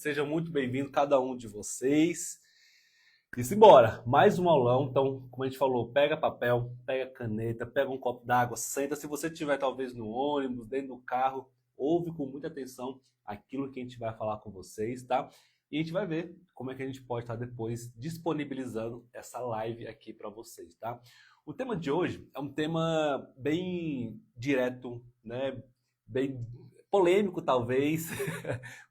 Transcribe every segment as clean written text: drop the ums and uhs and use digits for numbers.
Sejam muito bem-vindos, cada um de vocês. E simbora, mais um aulão. Então, como a gente falou, pega papel, pega caneta, pega um copo d'água, senta. Se você estiver talvez no ônibus, dentro do carro, ouve com muita atenção aquilo que a gente vai falar com vocês, tá? E a gente vai ver como é que a gente pode estar depois disponibilizando essa live aqui para vocês, tá? O tema de hoje é um tema bem direto, né? Bem polêmico, talvez.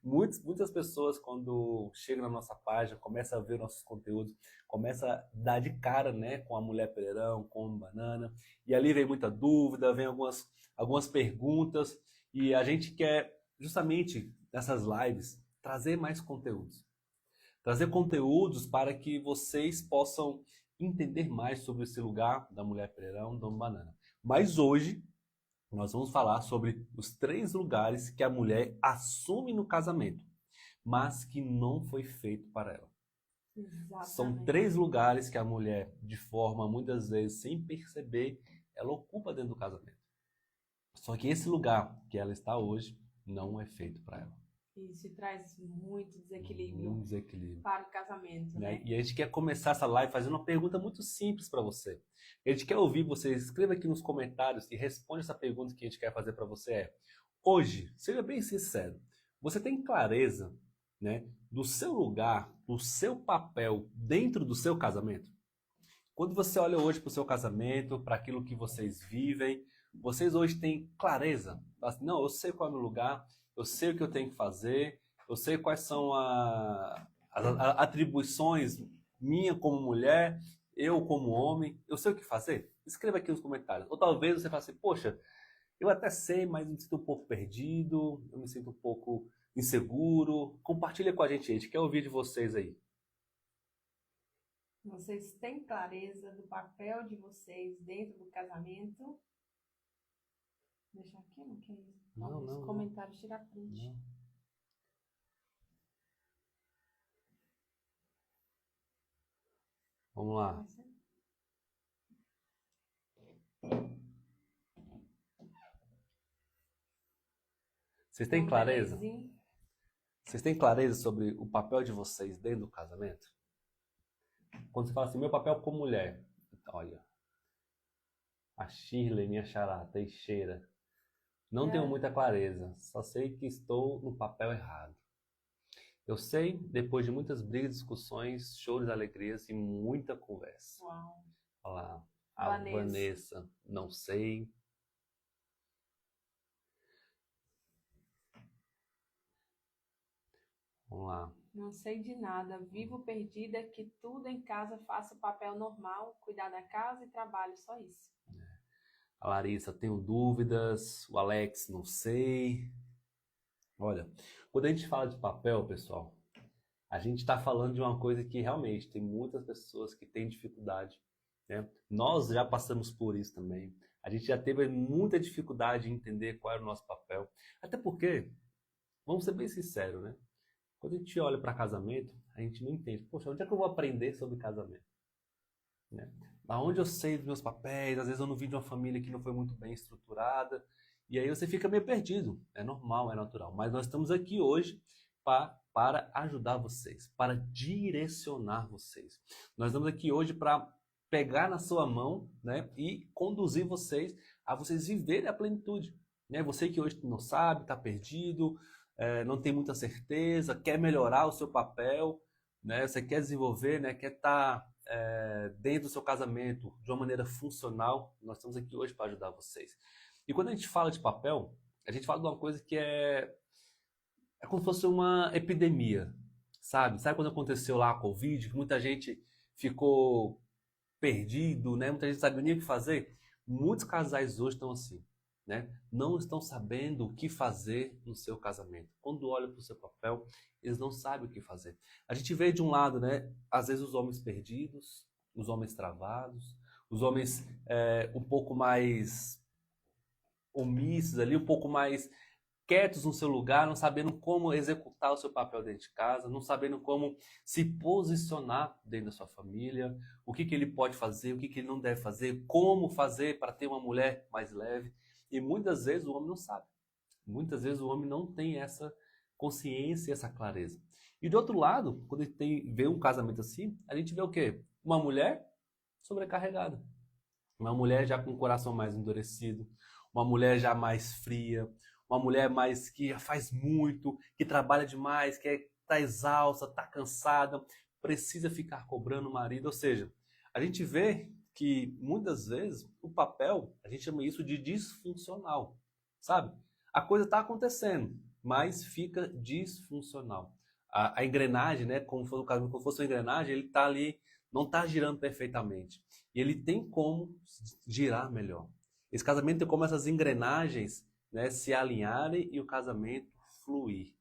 Muitas pessoas, quando chegam na nossa página, começam a ver nossos conteúdos, começam a dar de cara, né, com a Mulher Pereirão, com o Banana, e ali vem muita dúvida, vem algumas perguntas, e a gente quer, justamente nessas lives, trazer mais conteúdos. Trazer conteúdos para que vocês possam entender mais sobre esse lugar da Mulher Pereirão, do Banana. Mas hoje, nós vamos falar sobre os 3 lugares que a mulher assume no casamento, mas que não foi feito para ela. Exatamente. São 3 lugares que a mulher, de forma muitas vezes sem perceber, ela ocupa dentro do casamento. Só que esse lugar que ela está hoje não é feito para ela. Isso traz muito desequilíbrio, Um desequilíbrio para o casamento, né? E a gente quer começar essa live fazendo uma pergunta muito simples para você. A gente quer ouvir você, escreva aqui nos comentários e responde essa pergunta que a gente quer fazer para você. Hoje, seja bem sincero, você tem clareza, né, do seu lugar, do seu papel dentro do seu casamento? Quando você olha hoje para o seu casamento, para aquilo que vocês vivem, vocês hoje têm clareza? Assim, não, eu sei qual é o meu lugar, eu sei o que eu tenho que fazer, eu sei quais são as atribuições minha como mulher, eu como homem, eu sei o que fazer? Escreva aqui nos comentários. Ou talvez você fale assim, poxa, eu até sei, mas me sinto um pouco perdido, eu me sinto um pouco inseguro. Compartilha com a gente quer ouvir de vocês aí. Vocês têm clareza do papel de vocês dentro do casamento? Deixa aqui, não quer isso? Nos comentários, tira print. Não. Vamos lá. Vocês têm clareza? Vocês têm clareza sobre o papel de vocês dentro do casamento? Quando você fala assim, meu papel como mulher, olha, a Shirley, minha xará, Teixeira, não tenho muita clareza, só sei que estou no papel errado. Eu sei, depois de muitas brigas, discussões, choros, alegrias e muita conversa. Uau. Olha lá, a Vanessa, não sei. Vamos lá. Não sei de nada, vivo perdida, que tudo em casa faço o papel normal, cuidar da casa e trabalho, só isso. A Larissa, tenho dúvidas. O Alex, não sei. Olha, quando a gente fala de papel, pessoal, a gente está falando de uma coisa que realmente tem muitas pessoas que têm dificuldade, né? Nós já passamos por isso também. A gente já teve muita dificuldade em entender qual era o nosso papel. Até porque, vamos ser bem sinceros, né? Quando a gente olha para casamento, a gente não entende. Poxa, onde é que eu vou aprender sobre casamento? Né? Aonde eu sei dos meus papéis, às vezes eu não vim de uma família que não foi muito bem estruturada, e aí você fica meio perdido. É normal, é natural. Mas nós estamos aqui hoje para ajudar vocês, para direcionar vocês. Nós estamos aqui hoje para pegar na sua mão, né, e conduzir vocês a vocês viverem a plenitude. Né? Você que hoje não sabe, está perdido, não tem muita certeza, quer melhorar o seu papel, né? Você quer desenvolver, né? Quer estar dentro do seu casamento de uma maneira funcional, nós estamos aqui hoje para ajudar vocês. E quando a gente fala de papel, a gente fala de uma coisa que é como se fosse uma epidemia, sabe? Sabe quando aconteceu lá a Covid, que muita gente ficou perdido, né? Muita gente não sabia nem o que fazer? Muitos casais hoje estão assim, né? Não estão sabendo o que fazer no seu casamento. Quando olham para o seu papel, eles não sabem o que fazer. A gente vê de um lado, né? Às vezes os homens perdidos, os homens travados, os homens um pouco mais omissos ali, um pouco mais quietos no seu lugar, não sabendo como executar o seu papel dentro de casa, não sabendo como se posicionar dentro da sua família, o que ele pode fazer, o que ele não deve fazer, como fazer para ter uma mulher mais leve. E muitas vezes o homem não sabe. Muitas vezes o homem não tem essa consciência e essa clareza. E do outro lado, quando a gente vê um casamento assim, a gente vê o quê? Uma mulher sobrecarregada. Uma mulher já com o coração mais endurecido, uma mulher já mais fria, uma mulher mais que faz muito, que trabalha demais, que está exausta, está cansada, precisa ficar cobrando o marido. Ou seja, a gente vê que muitas vezes o papel, a gente chama isso de disfuncional, sabe? A coisa está acontecendo, mas fica disfuncional. A engrenagem, né, como fosse uma engrenagem, ele está ali, não está girando perfeitamente. E ele tem como girar melhor. Esse casamento tem como essas engrenagens, né, se alinharem e o casamento fluir.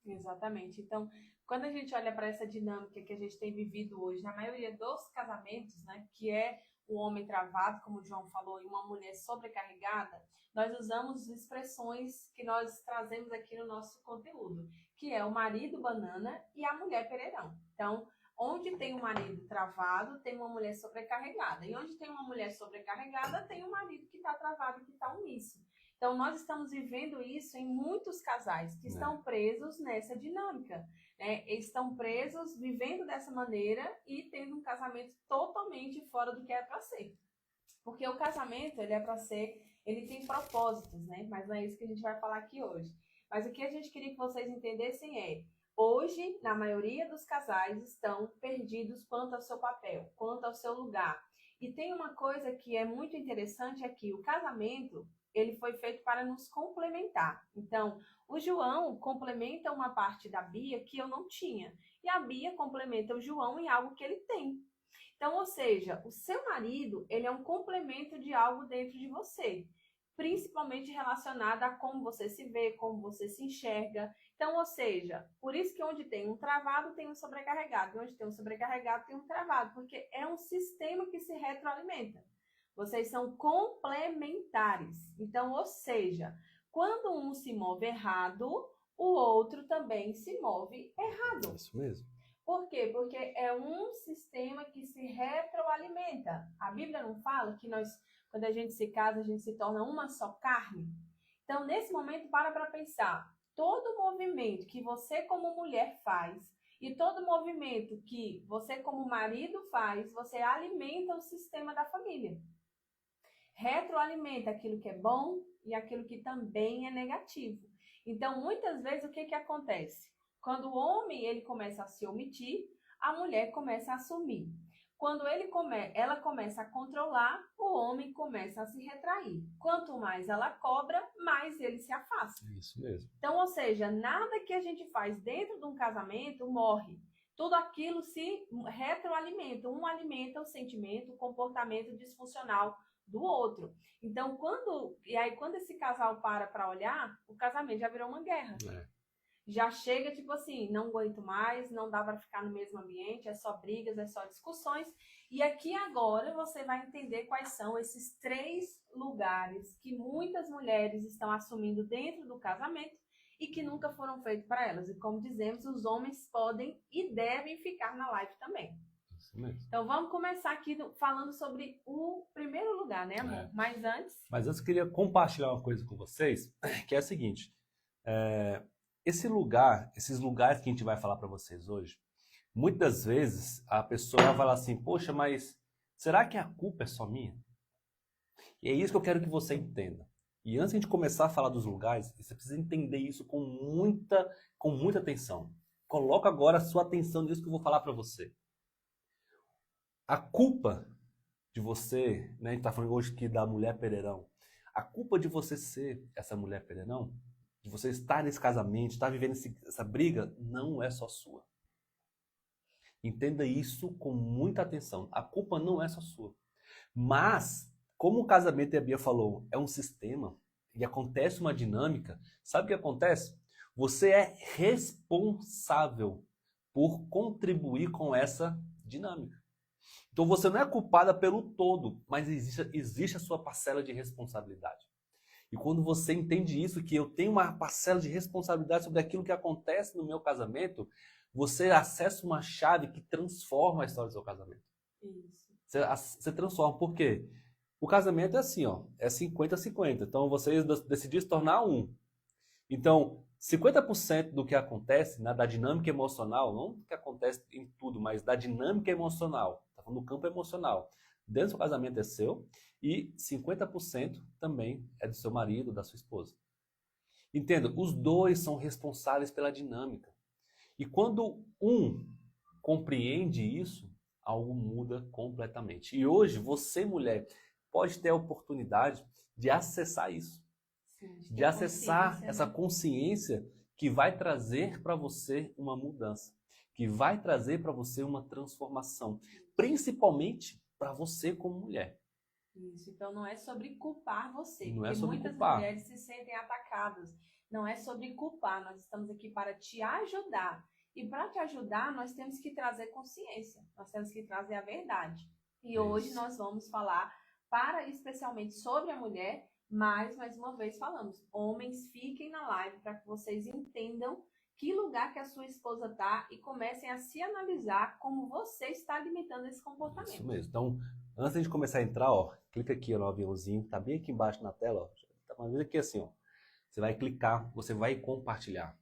Exatamente. Então, quando a gente olha para essa dinâmica que a gente tem vivido hoje, na maioria dos casamentos, né, que é o homem travado, como o João falou, e uma mulher sobrecarregada, nós usamos expressões que nós trazemos aqui no nosso conteúdo, que é o marido banana e a mulher pereirão. Então, onde tem um marido travado, tem uma mulher sobrecarregada. E onde tem uma mulher sobrecarregada, tem um marido que está travado, que está omisso. Então, nós estamos vivendo isso em muitos casais que estão presos nessa dinâmica, né? Eles estão presos, vivendo dessa maneira e tendo um casamento totalmente fora do que é para ser. Porque o casamento, ele é para ser, ele tem propósitos, né? Mas não é isso que a gente vai falar aqui hoje. Mas o que a gente queria que vocês entendessem é, hoje, na maioria dos casais, estão perdidos quanto ao seu papel, quanto ao seu lugar. E tem uma coisa que é muito interessante aqui, o casamento, ele foi feito para nos complementar. Então, o João complementa uma parte da Bia que eu não tinha. E a Bia complementa o João em algo que ele tem. Então, ou seja, o seu marido, ele é um complemento de algo dentro de você. Principalmente relacionado a como você se vê, como você se enxerga. Então, ou seja, por isso que onde tem um travado, tem um sobrecarregado. E onde tem um sobrecarregado, tem um travado. Porque é um sistema que se retroalimenta. Vocês são complementares. Então, ou seja, quando um se move errado, o outro também se move errado. Isso mesmo. Por quê? Porque é um sistema que se retroalimenta. A Bíblia não fala que nós, quando a gente se casa, a gente se torna uma só carne? Então, nesse momento, para pensar. Todo movimento que você como mulher faz e todo movimento que você como marido faz, você alimenta o sistema da família. Retroalimenta aquilo que é bom e aquilo que também é negativo. Então, muitas vezes, o que acontece? Quando o homem ele começa a se omitir, a mulher começa a assumir. Quando ela começa a controlar, o homem começa a se retrair. Quanto mais ela cobra, mais ele se afasta. Isso mesmo. Então, ou seja, nada que a gente faz dentro de um casamento morre. Tudo aquilo se retroalimenta. Um alimenta o sentimento, o comportamento disfuncional do outro. Então, quando esse casal para olhar, o casamento já virou uma guerra. Já chega tipo assim, não aguento mais, não dá para ficar no mesmo ambiente, é só brigas, é só discussões. E aqui agora você vai entender quais são esses 3 lugares que muitas mulheres estão assumindo dentro do casamento e que nunca foram feitos para elas. E como dizemos, os homens podem e devem ficar na live também. Então vamos começar aqui falando sobre o primeiro lugar, né, amor? Mas antes eu queria compartilhar uma coisa com vocês, que é a seguinte. Esses lugares que a gente vai falar para vocês hoje, muitas vezes a pessoa vai falar assim, poxa, mas será que a culpa é só minha? E é isso que eu quero que você entenda. E antes de a gente começar a falar dos lugares, você precisa entender isso com muita atenção. Coloca agora a sua atenção nisso que eu vou falar para você. A culpa de você, né, a gente está falando hoje aqui da mulher pereirão, a culpa de você ser essa mulher pereirão, de você estar nesse casamento, estar vivendo essa briga, não é só sua. Entenda isso com muita atenção. A culpa não é só sua. Mas, como o casamento, a Bia falou, é um sistema e acontece uma dinâmica, sabe o que acontece? Você é responsável por contribuir com essa dinâmica. Então você não é culpada pelo todo, mas existe a sua parcela de responsabilidade. E quando você entende isso, que eu tenho uma parcela de responsabilidade sobre aquilo que acontece no meu casamento, você acessa uma chave que transforma a história do seu casamento. Isso. Você transforma. Por quê? O casamento é assim, ó, é 50-50. Então, vocês decidiram se tornar um. Então, 50% do que acontece, né, da dinâmica emocional, não do que acontece em tudo, mas da dinâmica emocional, tá falando do campo emocional, dentro do casamento é seu, e 50% também é do seu marido, da sua esposa. Entenda, os dois são responsáveis pela dinâmica. E quando um compreende isso, algo muda completamente. E hoje, você, mulher, pode ter a oportunidade de acessar isso. Sim, De acessar consciência, essa né? consciência que vai trazer para você uma mudança, que vai trazer para você uma transformação, principalmente para você como mulher. Isso, então não é sobre culpar você, Não é porque sobre muitas culpar. mulheres se sentem atacadas. Não é sobre culpar, nós estamos aqui para te ajudar. E para te ajudar, nós temos que trazer consciência, nós temos que trazer a verdade. E hoje Isso. nós vamos falar para especialmente sobre a mulher, mas mais uma vez falamos, homens, fiquem na live para que vocês entendam que lugar que a sua esposa está e comecem a se analisar como você está limitando esse comportamento. Isso mesmo. Então, antes de começar a entrar, ó, clica aqui no aviãozinho, tá bem aqui embaixo na tela, ó. Tá uma vez aqui assim, ó. Você vai clicar, você vai compartilhar.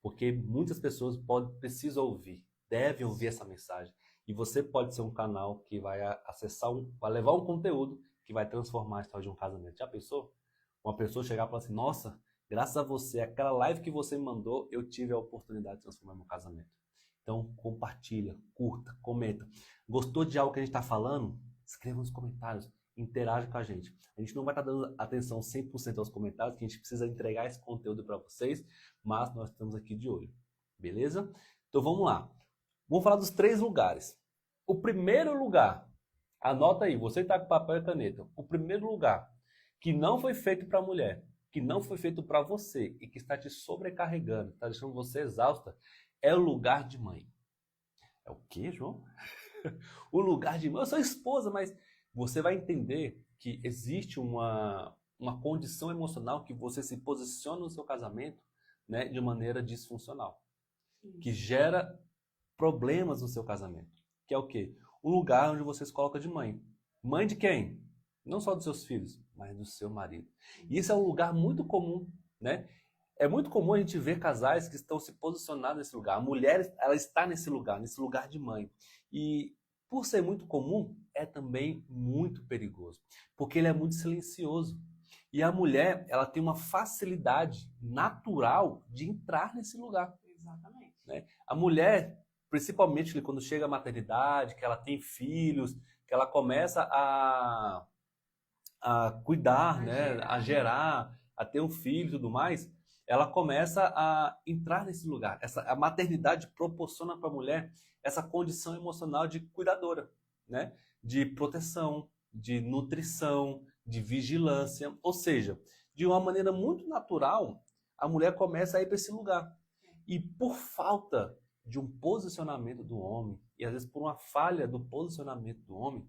Porque muitas pessoas precisam ouvir, devem ouvir essa mensagem. E você pode ser um canal que vai acessar, vai levar um conteúdo que vai transformar a história de um casamento. Já pensou? Uma pessoa chegar e falar assim, nossa, graças a você, aquela live que você me mandou, eu tive a oportunidade de transformar meu casamento. Então, compartilha, curta, comenta. Gostou de algo que a gente está falando? Escreva nos comentários, interaja com a gente. A gente não vai estar dando atenção 100% aos comentários, que a gente precisa entregar esse conteúdo para vocês, mas nós estamos aqui de olho. Beleza? Então, vamos lá. Vamos falar dos 3 lugares. O primeiro lugar, anota aí, você está com papel e caneta. O primeiro lugar que não foi feito para a mulher, que não foi feito para você e que está te sobrecarregando, está deixando você exausta, é o lugar de mãe. É o quê, João? O lugar de mãe. Eu sou esposa, mas você vai entender que existe uma condição emocional que você se posiciona no seu casamento, né, de maneira disfuncional, que gera problemas no seu casamento. Que é o quê? Um lugar onde você se coloca de mãe. Mãe de quem? Não só dos seus filhos, mas do seu marido. E isso é um lugar muito comum, né? É muito comum a gente ver casais que estão se posicionando nesse lugar. A mulher, ela está nesse lugar de mãe. E por ser muito comum, é também muito perigoso, porque ele é muito silencioso. E a mulher, ela tem uma facilidade natural de entrar nesse lugar. Exatamente. Né? A mulher, principalmente quando chega à maternidade, que ela tem filhos, que ela começa a cuidar, né? A gerar, a ter um filho e tudo mais, ela começa a entrar nesse lugar. A maternidade proporciona para a mulher essa condição emocional de cuidadora, né? De proteção, de nutrição, de vigilância. Ou seja, de uma maneira muito natural, a mulher começa a ir para esse lugar. E por falta de um posicionamento do homem, e às vezes por uma falha do posicionamento do homem,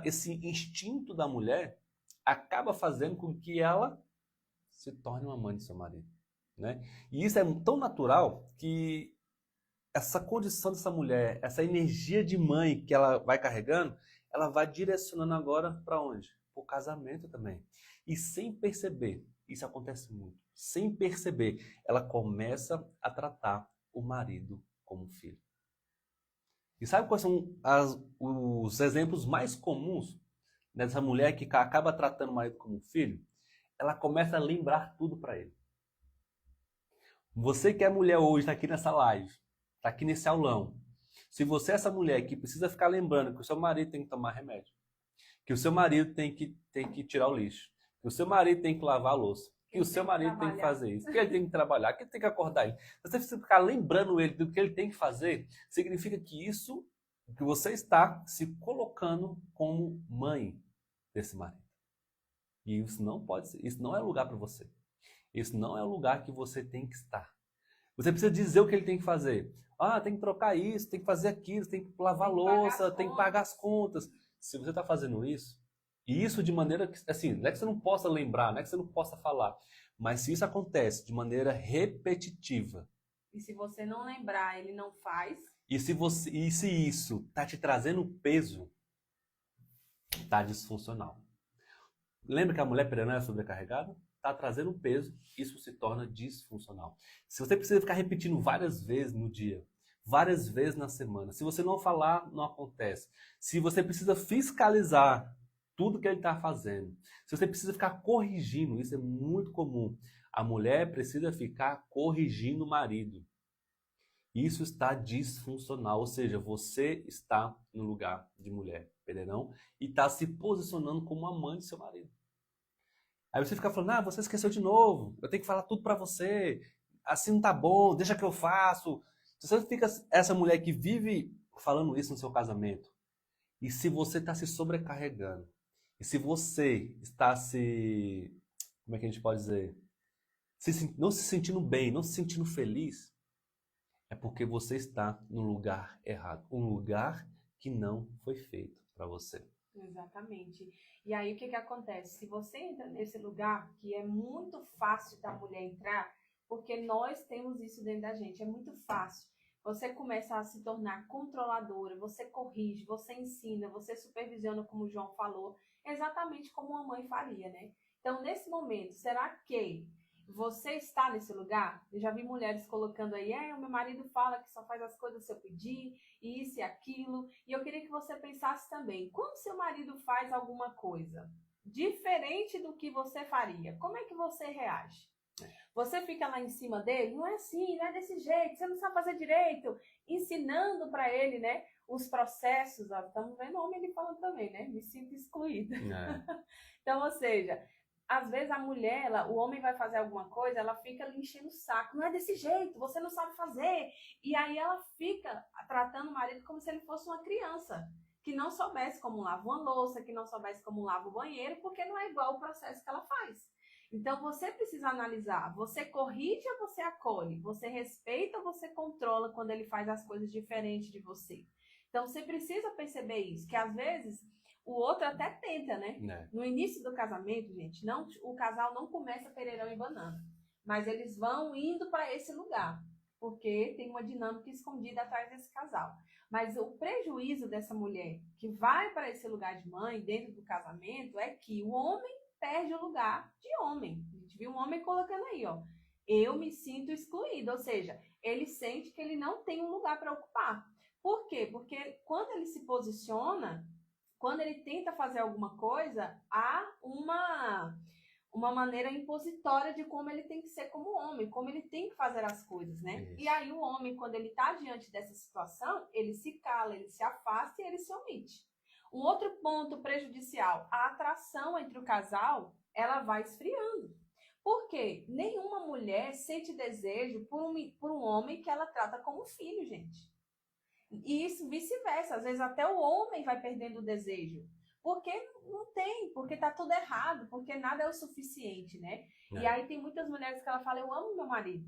esse instinto da mulher acaba fazendo com que ela se torne uma mãe do seu marido, né? E isso é tão natural que essa condição dessa mulher, essa energia de mãe que ela vai carregando, ela vai direcionando agora para onde? Para o casamento também. E sem perceber, isso acontece muito, sem perceber, ela começa a tratar o marido como filho. E sabe quais são os exemplos mais comuns dessa mulher que acaba tratando o marido como filho? Ela começa a lembrar tudo para ele. Você que é mulher hoje, está aqui nessa live, está aqui nesse aulão. Se você é essa mulher que precisa ficar lembrando que o seu marido tem que tomar remédio, que o seu marido tem que tirar o lixo, que o seu marido tem que lavar a louça, que o seu marido tem que fazer isso, que ele tem que trabalhar, que ele tem que acordar ele. Você precisa ficar lembrando ele do que ele tem que fazer, significa que você está se colocando como mãe desse marido. E isso não pode ser, isso não é lugar para você. Isso não é o lugar que você tem que estar. Você precisa dizer o que ele tem que fazer. Ah, tem que trocar isso, tem que fazer aquilo, tem que lavar louça, tem que pagar as contas. Se você está fazendo isso, e isso de maneira que, assim, não é que você não possa lembrar, não é que você não possa falar, mas se isso acontece de maneira repetitiva. E se você não lembrar, ele não faz. E se isso está te trazendo peso, está disfuncional. Lembra que a mulher perenal é sobrecarregada? está trazendo peso, isso se torna disfuncional. Se você precisa ficar repetindo várias vezes no dia, várias vezes na semana, se você não falar, não acontece. Se você precisa fiscalizar tudo que ele está fazendo, se você precisa ficar corrigindo, isso é muito comum. A mulher precisa ficar corrigindo o marido. Isso está disfuncional, ou seja, você está no lugar de mulher, entendeu? E está se posicionando como a mãe do seu marido. Aí você fica falando, ah, você esqueceu de novo, eu tenho que falar tudo para você, assim não tá bom, deixa que eu faço. Se você fica essa mulher que vive falando isso no seu casamento, e se você está se sobrecarregando, e se você está se, como é que a gente pode dizer, não se sentindo bem, não se sentindo feliz, é porque você está no lugar errado. Um lugar que não foi feito para você. Exatamente. E aí o que acontece? Se você entra nesse lugar, que é muito fácil da mulher entrar, porque nós temos isso dentro da gente, é muito fácil. Você começa a se tornar controladora, você corrige, você ensina, você supervisiona, como o João falou, exatamente como uma mãe faria, né? Então, nesse momento, será que você está nesse lugar? Eu já vi mulheres colocando aí, o meu marido fala que só faz as coisas se eu pedir, e isso e aquilo. E eu queria que você pensasse também, quando seu marido faz alguma coisa diferente do que você faria, como é que você reage? Você fica lá em cima dele, não é assim, não é desse jeito, você não sabe fazer direito, ensinando para ele, né, os processos. Ó, estamos vendo o homem ele falando também, né? Me sinto excluída. Então, ou seja, às vezes a mulher, o homem vai fazer alguma coisa, ela fica ali enchendo o saco. Não é desse jeito, você não sabe fazer. E aí ela fica tratando o marido como se ele fosse uma criança, que não soubesse como lava uma louça, que não soubesse como lava o banheiro, porque não é igual o processo que ela faz. Então você precisa analisar, você corrige ou você acolhe? Você respeita ou você controla quando ele faz as coisas diferentes de você? Então você precisa perceber isso, que às vezes o outro até tenta, né? No início do casamento, gente, não, o casal não começa pereirão e banana, mas eles vão indo para esse lugar, porque tem uma dinâmica escondida atrás desse casal. Mas o prejuízo dessa mulher que vai para esse lugar de mãe dentro do casamento é que o homem perde o lugar de homem. A gente viu um homem colocando aí, ó, eu me sinto excluído, ou seja, ele sente que ele não tem um lugar para ocupar. Por quê? Porque quando ele se posiciona, quando ele tenta fazer alguma coisa, há uma maneira impositória de como ele tem que ser como homem, como ele tem que fazer as coisas, né? Isso. E aí o homem, quando ele está diante dessa situação, ele se cala, ele se afasta e ele se omite. Um outro ponto prejudicial, a atração entre o casal, ela vai esfriando. Por quê? Nenhuma mulher sente desejo por um homem que ela trata como filho, gente. E isso vice-versa. Às vezes até o homem vai perdendo o desejo. Porque não tem, porque tá tudo errado, porque nada é o suficiente, né? E aí tem muitas mulheres que ela fala, eu amo meu marido,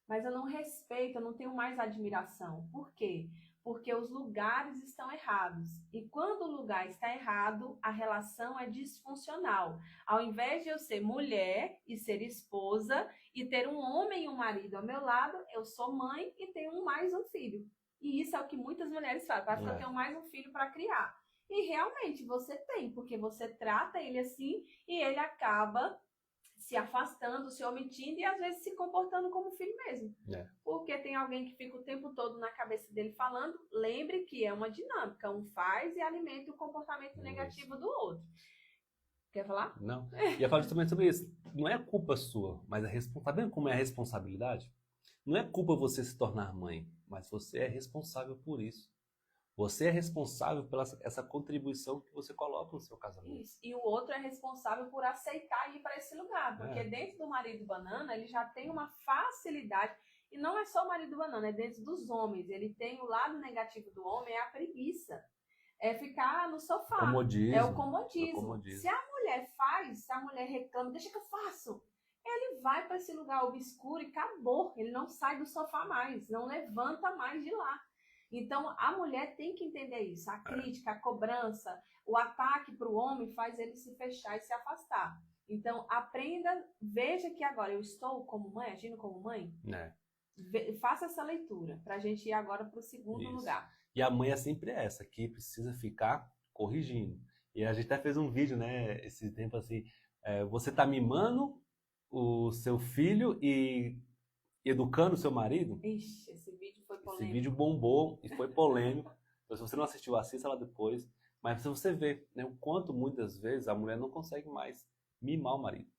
mas eu não respeito, eu não tenho mais admiração. Por quê? Porque os lugares estão errados. E quando o lugar está errado, a relação é disfuncional. Ao invés de eu ser mulher e ser esposa e ter um homem e um marido ao meu lado, eu sou mãe e tenho mais um filho. E isso é o que muitas mulheres falam. Parece que eu tenho mais um filho para criar. E realmente você tem, porque você trata ele assim e ele acaba se afastando, se omitindo e às vezes se comportando como filho mesmo. Porque tem alguém que fica o tempo todo na cabeça dele falando, lembre que é uma dinâmica, um faz e alimenta o comportamento negativo do outro. Quer falar? Não. E eu falo justamente sobre isso. Não é culpa sua, mas tá vendo como é a responsabilidade? Não é culpa você se tornar mãe, mas você é responsável por isso. Você é responsável pela essa contribuição que você coloca no seu casamento. Isso. E o outro é responsável por aceitar ir para esse lugar. Porque dentro do marido banana, ele já tem uma facilidade. E não é só o marido banana, é dentro dos homens. Ele tem o lado negativo do homem, é a preguiça. É ficar no sofá. Comodismo. É o comodismo. Se a mulher faz, se a mulher reclama, deixa que eu faço. Ele vai para esse lugar obscuro e acabou. Ele não sai do sofá mais, não levanta mais de lá. Então, a mulher tem que entender isso. A crítica, a cobrança, o ataque para o homem faz ele se fechar e se afastar. Então, aprenda, veja que agora eu estou como mãe, agindo como mãe. Faça essa leitura para a gente ir agora para o segundo lugar. E a mãe é sempre essa, que precisa ficar corrigindo. E a gente até fez um vídeo, né, esse tempo assim, Você está mimando o seu filho e educando o seu marido? Ixi, esse vídeo foi Esse polêmico. vídeo bombou e foi polêmico. Então, se você não assistiu, assista lá depois. Mas se você vê, né, o quanto muitas vezes a mulher não consegue mais mimar o marido.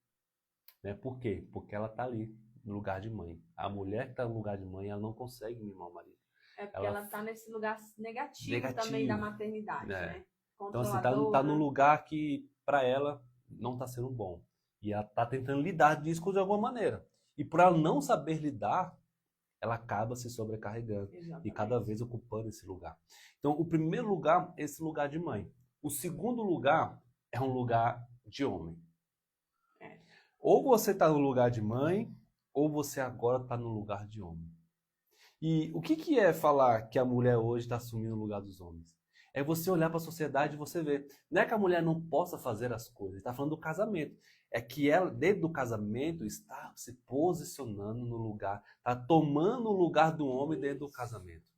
Né? Por quê? Porque ela está ali no lugar de mãe. A mulher que está no lugar de mãe, ela não consegue mimar o marido. É porque ela tá nesse lugar negativo também da Negativo, maternidade, né? né? Então, assim, tá num Controladora. lugar que, para ela, não tá sendo bom. E ela tá tentando lidar disso de alguma maneira. E por ela não saber lidar, ela acaba se sobrecarregando e cada Exatamente. vez ocupando esse lugar. Então, o primeiro lugar é esse lugar de mãe. O segundo lugar é um lugar de homem. É. Ou você está no lugar de mãe, ou você agora está no lugar de homem. E o que é falar que a mulher hoje está assumindo o lugar dos homens? É você olhar para a sociedade e você ver. Não é que a mulher não possa fazer as coisas, está falando do casamento. É que ela, dentro do casamento, está se posicionando no lugar, está tomando o lugar do homem dentro do casamento.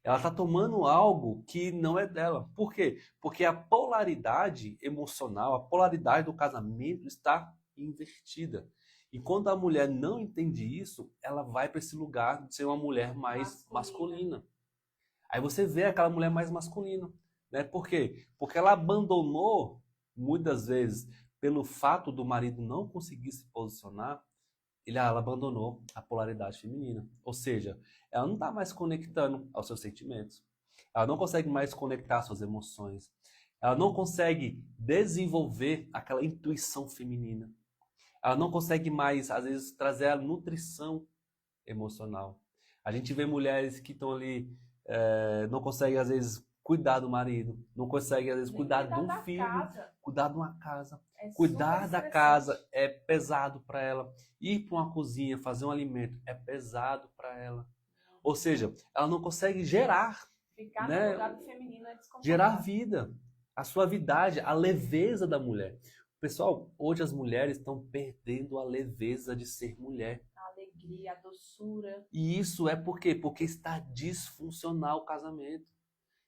Ela está tomando algo que não é dela. Por quê? Porque a polaridade emocional, a polaridade do casamento está invertida. E quando a mulher não entende isso, ela vai para esse lugar de ser uma mulher mais masculina. Aí você vê aquela mulher mais masculina. Né? Por quê? Porque ela abandonou, muitas vezes, pelo fato do marido não conseguir se posicionar, ela abandonou a polaridade feminina. Ou seja, ela não está mais conectando aos seus sentimentos. Ela não consegue mais conectar às suas emoções. Ela não consegue desenvolver aquela intuição feminina. Ela não consegue mais, às vezes, trazer a nutrição emocional. A gente vê mulheres que estão ali, não conseguem, às vezes, cuidar do marido, não conseguem, às vezes, cuidar de um filho, cuidar de uma casa. Cuidar da casa é pesado para ela. Ir para uma cozinha, fazer um alimento é pesado para ela. Ou seja, ela não consegue gerar, Ficar né, no lugar do feminino é desconfortável. gerar vida, a suavidade, a leveza da mulher. Pessoal, hoje as mulheres estão perdendo a leveza de ser mulher. A alegria, a doçura. E isso é por quê? Porque está disfuncional o casamento.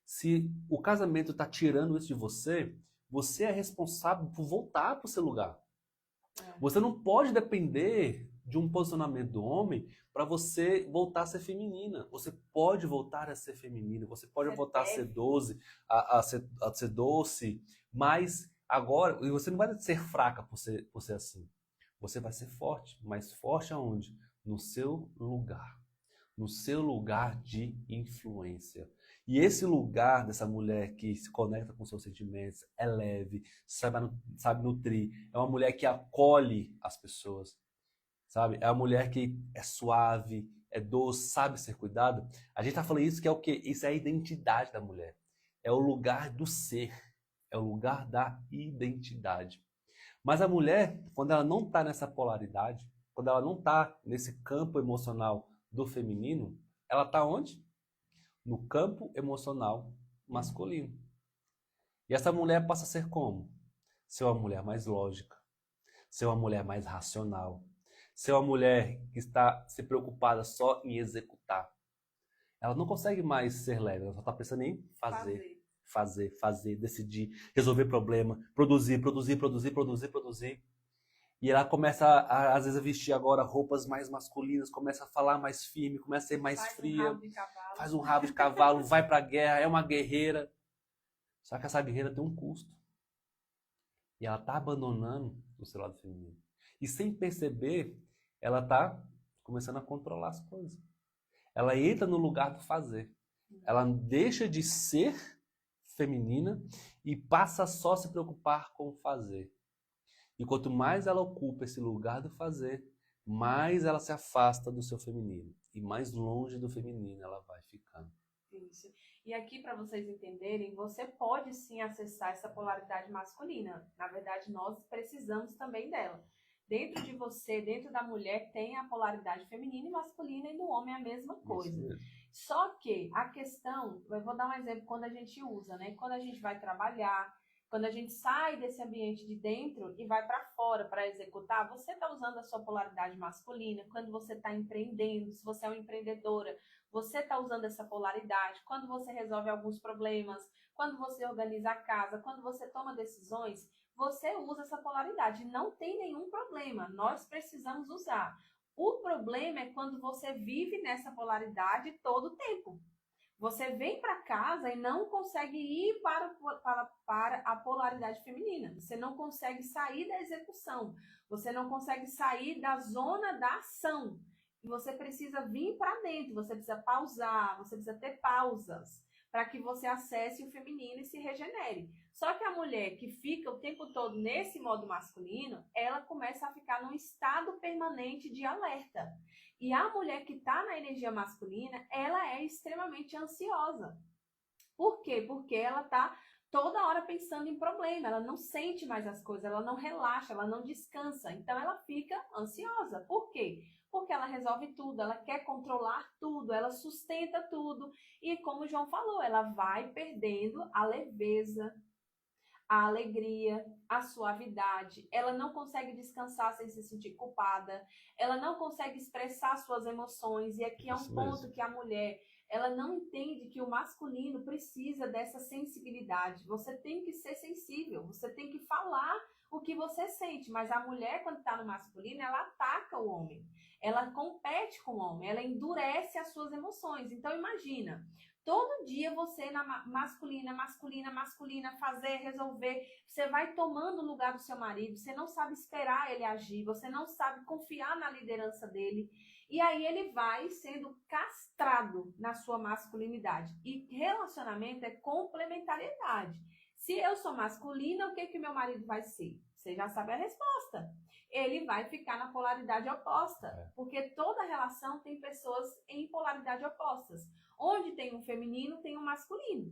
Se o casamento está tirando isso de você, você é responsável por voltar para o seu lugar. Você não pode depender de um posicionamento do homem para você voltar a ser feminina. Você pode voltar a ser feminina, você pode voltar a ser doce, a ser doce, mas agora, e você não vai ser fraca por ser assim. Você vai ser forte, mas forte aonde? No seu lugar. No seu lugar de influência. E esse lugar dessa mulher que se conecta com seus sentimentos, é leve, sabe nutrir, é uma mulher que acolhe as pessoas, sabe? É uma mulher que é suave, é doce, sabe ser cuidado. A gente tá falando isso que é o quê? Isso é a identidade da mulher. É o lugar do ser, é o lugar da identidade. Mas a mulher, quando ela não está nessa polaridade, quando ela não está nesse campo emocional do feminino, ela está onde? No campo emocional masculino. E essa mulher passa a ser como? Ser uma mulher mais lógica, ser uma mulher mais racional, ser uma mulher que está se preocupada só em executar. Ela não consegue mais ser leve, ela só está pensando em fazer, decidir, resolver problema, produzir. E ela começa, às vezes, a vestir agora roupas mais masculinas, começa a falar mais firme, começa a ser mais fria, faz um rabo de cavalo, vai pra guerra, é uma guerreira. Só que essa guerreira tem um custo. E ela tá abandonando o seu lado feminino. E sem perceber, ela tá começando a controlar as coisas. Ela entra no lugar do fazer. Ela deixa de ser feminina e passa só a se preocupar com o fazer. E quanto mais ela ocupa esse lugar do fazer, mais ela se afasta do seu feminino. E mais longe do feminino ela vai ficando. Isso. E aqui, para vocês entenderem, você pode sim acessar essa polaridade masculina. Na verdade, nós precisamos também dela. Dentro de você, dentro da mulher, tem a polaridade feminina e masculina, e no homem a mesma coisa. Só que a questão, eu vou dar um exemplo quando a gente usa, né? Quando a gente vai trabalhar, quando a gente sai desse ambiente de dentro e vai para fora para executar, você está usando a sua polaridade masculina. Quando você está empreendendo, se você é uma empreendedora, você está usando essa polaridade. Quando você resolve alguns problemas, quando você organiza a casa, quando você toma decisões, você usa essa polaridade. Não tem nenhum problema, nós precisamos usar. O problema é quando você vive nessa polaridade todo o tempo. Você vem para casa e não consegue ir para a polaridade feminina. Você não consegue sair da execução. Você não consegue sair da zona da ação. E você precisa vir para dentro. Você precisa pausar. Você precisa ter pausas para que você acesse o feminino e se regenere. Só que a mulher que fica o tempo todo nesse modo masculino, ela começa a ficar num estado permanente de alerta. E a mulher que está na energia masculina, ela é extremamente ansiosa. Por quê? Porque ela está toda hora pensando em problema, ela não sente mais as coisas, ela não relaxa, ela não descansa. Então ela fica ansiosa. Por quê? Porque ela resolve tudo, ela quer controlar tudo, ela sustenta tudo. E como o João falou, ela vai perdendo a leveza, a alegria, a suavidade. Ela não consegue descansar sem se sentir culpada. Ela não consegue expressar suas emoções. E aqui é um ponto que a mulher, ela não entende que o masculino precisa dessa sensibilidade. Você tem que ser sensível, você tem que falar o que você sente. Mas a mulher, quando está no masculino, ela ataca o homem. Ela compete com o homem, ela endurece as suas emoções. Então imagina, todo dia você na masculina, fazer, resolver, você vai tomando o lugar do seu marido, você não sabe esperar ele agir, você não sabe confiar na liderança dele, e aí ele vai sendo castrado na sua masculinidade. E relacionamento é complementariedade. Se eu sou masculina, o que meu marido vai ser? Você já sabe a resposta. Ele vai ficar na polaridade oposta, porque toda relação tem pessoas em polaridade opostas. Onde tem um feminino, tem um masculino.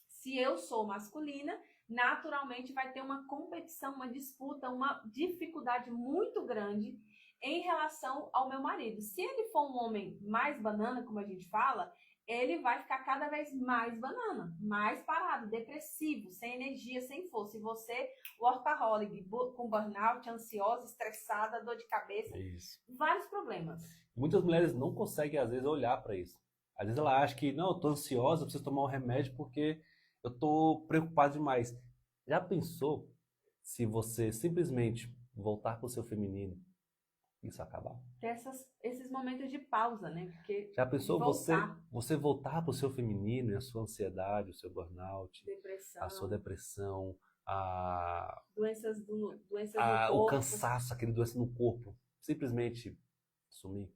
Se eu sou masculina, naturalmente vai ter uma competição, uma disputa, uma dificuldade muito grande em relação ao meu marido. Se ele for um homem mais banana, como a gente fala, ele vai ficar cada vez mais banana, mais parado, depressivo, sem energia, sem força. E você, workaholic, com burnout, ansiosa, estressada, dor de cabeça, vários problemas. Muitas mulheres não conseguem, às vezes, olhar para isso. Às vezes ela acha que, não, eu tô ansiosa, eu preciso tomar um remédio porque eu tô preocupado demais. Já pensou se você simplesmente voltar pro seu feminino, isso acabar? Esses momentos de pausa, né? Porque já pensou você voltar pro seu feminino e a sua ansiedade, o seu burnout, depressão, a sua depressão, doenças do o corpo, cansaço, aquele doença no corpo, simplesmente sumir?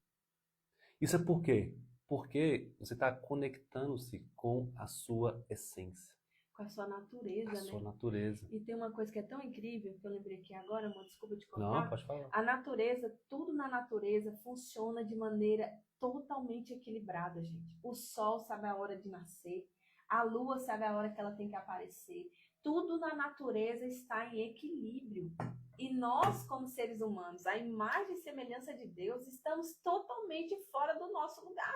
Isso é por quê? Porque você está conectando-se com a sua essência. Com a sua natureza, né? Sua natureza. E tem uma coisa que é tão incrível, que eu lembrei aqui agora, amor, desculpa te cortar. Não, pode falar. A natureza, tudo na natureza funciona de maneira totalmente equilibrada, gente. O sol sabe a hora de nascer, a lua sabe a hora que ela tem que aparecer. Tudo na natureza está em equilíbrio. E nós, como seres humanos, a imagem e semelhança de Deus, estamos totalmente fora do nosso lugar.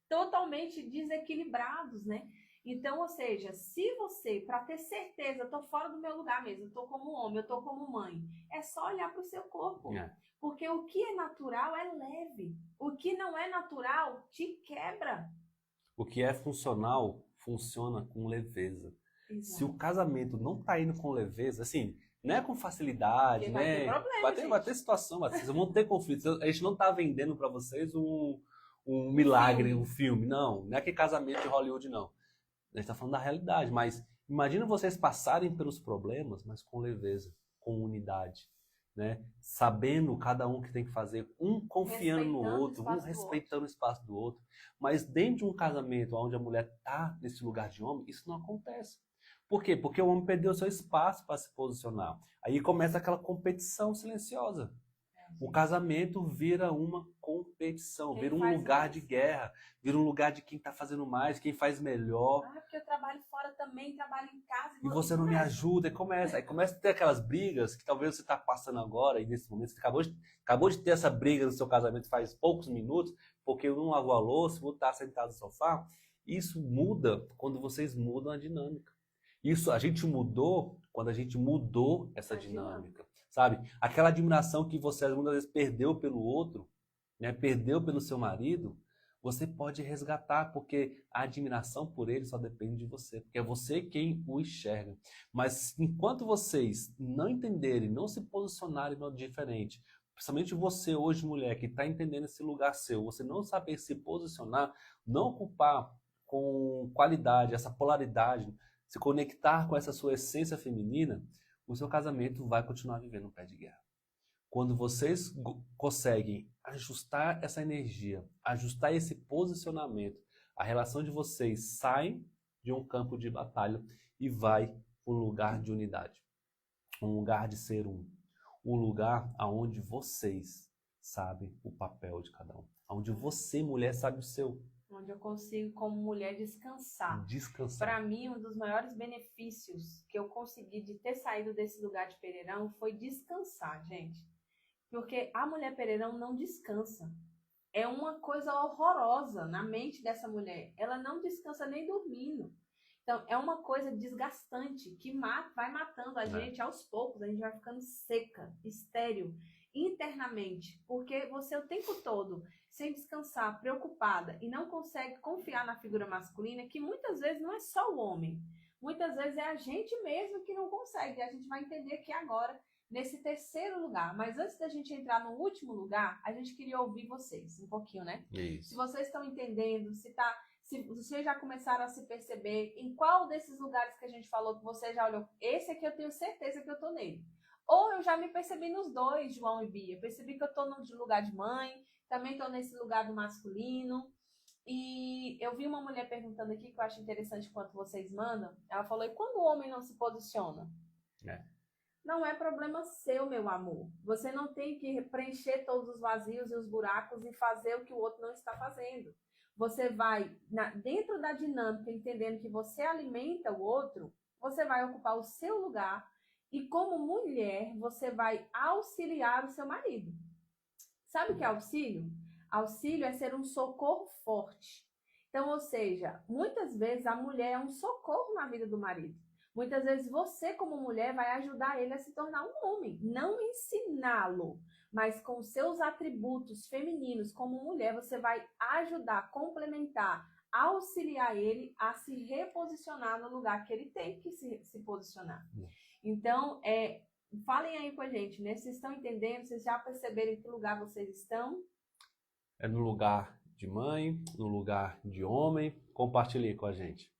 Totalmente desequilibrados, né? Então, ou seja, se você, para ter certeza, eu estou fora do meu lugar mesmo, eu estou como homem, eu estou como mãe, é só olhar para o seu corpo. Porque o que é natural é leve. O que não é natural te quebra. O que é funcional, funciona com leveza. Exato. Se o casamento não está indo com leveza, assim, não é com facilidade, porque né? Vai ter situação, vocês vão ter conflitos. A gente não está vendendo para vocês um milagre, um filme. Não é que casamento de Hollywood, não. A gente está falando da realidade, mas imagina vocês passarem pelos problemas, mas com leveza, com unidade, né? Sabendo cada um que tem que fazer, um confiando no outro, um respeitando o espaço do outro. Mas dentro de um casamento onde a mulher está nesse lugar de homem, isso não acontece. Por quê? Porque o homem perdeu seu espaço para se posicionar. Aí começa aquela competição silenciosa. O casamento vira uma competição, vira um lugar de guerra, vira um lugar de quem está fazendo mais, quem faz melhor. Porque eu trabalho fora também, trabalho em casa. E você não me ajuda, aí começa a ter aquelas brigas que talvez você está passando agora, e nesse momento você acabou de ter essa briga no seu casamento faz poucos minutos, porque um lavou a louça, o outro está sentado no sofá. Isso muda quando vocês mudam a dinâmica. Isso a gente mudou quando a gente mudou essa dinâmica. Sabe? Aquela admiração que você muitas vezes perdeu pelo outro, né? Perdeu pelo seu marido, você pode resgatar, porque a admiração por ele só depende de você, porque é você quem o enxerga. Mas enquanto vocês não entenderem, não se posicionarem no diferente, principalmente você hoje, mulher, que está entendendo esse lugar seu, você não saber se posicionar, não ocupar com qualidade essa polaridade, se conectar com essa sua essência feminina, o seu casamento vai continuar vivendo um pé de guerra. Quando vocês conseguem ajustar essa energia, ajustar esse posicionamento, a relação de vocês sai de um campo de batalha e vai para um lugar de unidade, um lugar de ser um lugar aonde vocês sabem o papel de cada um, aonde você, mulher, sabe o seu. Onde eu consigo, como mulher, descansar. Descansar. Para mim, um dos maiores benefícios que eu consegui de ter saído desse lugar de Pereirão foi descansar, gente. Porque a mulher Pereirão não descansa. É uma coisa horrorosa na mente dessa mulher. Ela não descansa nem dormindo. Então, é uma coisa desgastante que vai matando a gente aos poucos. A gente vai ficando seca, estéril, internamente. Porque você o tempo todo, sem descansar, preocupada e não consegue confiar na figura masculina, que muitas vezes não é só o homem. Muitas vezes é a gente mesmo que não consegue. E a gente vai entender que agora, nesse terceiro lugar. Mas antes da gente entrar no último lugar, a gente queria ouvir vocês um pouquinho, né? Isso. Se vocês estão entendendo, se vocês já começaram a se perceber em qual desses lugares que a gente falou que você já olhou, esse aqui eu tenho certeza que eu tô nele. Ou eu já me percebi nos dois, João e Bia. Percebi que eu tô no lugar de mãe, também tô nesse lugar do masculino. E eu vi uma mulher perguntando aqui, que eu acho interessante quanto vocês mandam. Ela falou, e quando o homem não se posiciona? Não é problema seu, meu amor. Você não tem que preencher todos os vazios e os buracos e fazer o que o outro não está fazendo. Você vai, dentro da dinâmica, entendendo que você alimenta o outro, você vai ocupar o seu lugar e, como mulher, você vai auxiliar o seu marido. Sabe o que é auxílio? Auxílio é ser um socorro forte. Então, ou seja, muitas vezes a mulher é um socorro na vida do marido. Muitas vezes você, como mulher, vai ajudar ele a se tornar um homem. Não ensiná-lo, mas com seus atributos femininos como mulher, você vai ajudar, complementar, auxiliar ele a se reposicionar no lugar que ele tem que se posicionar. Então, falem aí com a gente, né? Vocês estão entendendo? Vocês já perceberam em que lugar vocês estão? É no lugar de mãe, no lugar de homem. Compartilhe com a gente.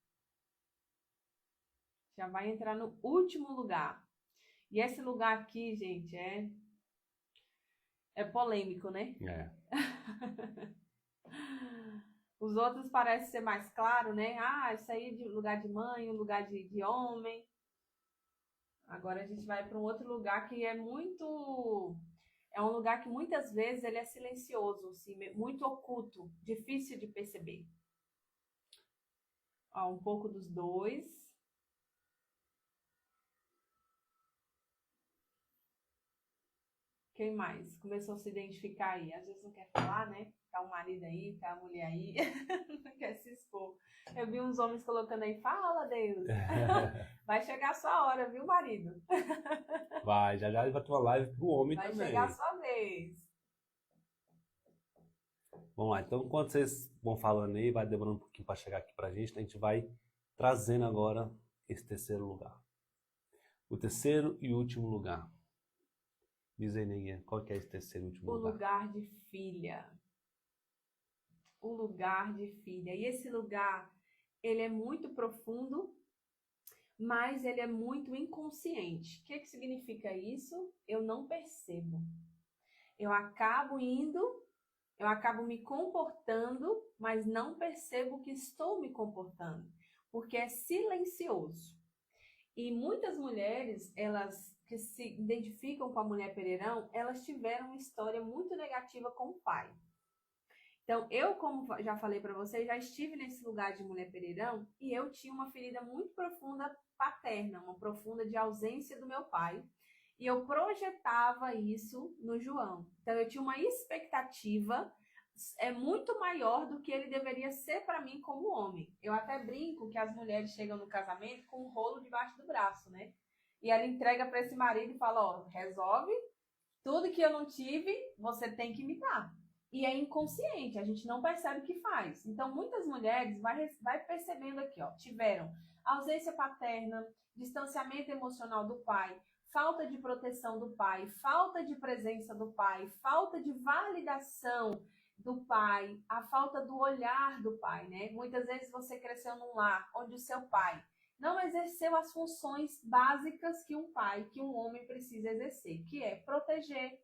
Já vai entrar no último lugar. E esse lugar aqui, gente, é polêmico, né? Os outros parecem ser mais claro, né? Isso aí é de lugar de mãe, um lugar de homem. Agora a gente vai para um outro lugar que é muito... É um lugar que muitas vezes ele é silencioso, assim, muito oculto, difícil de perceber. Ó, um pouco dos dois. Quem mais? Começou a se identificar aí. Às vezes não quer falar, né? Tá o marido aí, tá a mulher aí. Não quer se expor. Eu vi uns homens colocando aí, fala, Deus. Vai chegar a sua hora, viu, marido? Vai, já vai ter uma live pro homem também. Vai chegar a sua vez. Vamos lá, então enquanto vocês vão falando aí, vai demorando um pouquinho para chegar aqui pra gente, a gente vai trazendo agora esse terceiro lugar. O terceiro e último lugar. Diz aí, Neguinha, qual que é esse terceiro e último lugar? O lugar de filha. O lugar de filha. E esse lugar, ele é muito profundo, mas ele é muito inconsciente. O que significa isso? Eu não percebo. Eu acabo me comportando, mas não percebo que estou me comportando, porque é silencioso. E muitas mulheres, elas que se identificam com a mulher Pereirão, elas tiveram uma história muito negativa com o pai. Então, eu, como já falei para vocês, já estive nesse lugar de mulher Pereirão e eu tinha uma ferida muito profunda paterna, uma profunda de ausência do meu pai. E eu projetava isso no João. Então, eu tinha uma expectativa muito maior do que ele deveria ser para mim como homem. Eu até brinco que as mulheres chegam no casamento com um rolo debaixo do braço, né? E ela entrega para esse marido e fala, resolve, tudo que eu não tive, você tem que me dar. e é inconsciente, a gente não percebe que faz. Então, muitas mulheres vai percebendo aqui, ó, tiveram ausência paterna, distanciamento emocional do pai, falta de proteção do pai, falta de presença do pai, falta de validação do pai, a falta do olhar do pai, né? Muitas vezes você cresceu num lar onde o seu pai não exerceu as funções básicas que um pai, que um homem precisa exercer, que é proteger,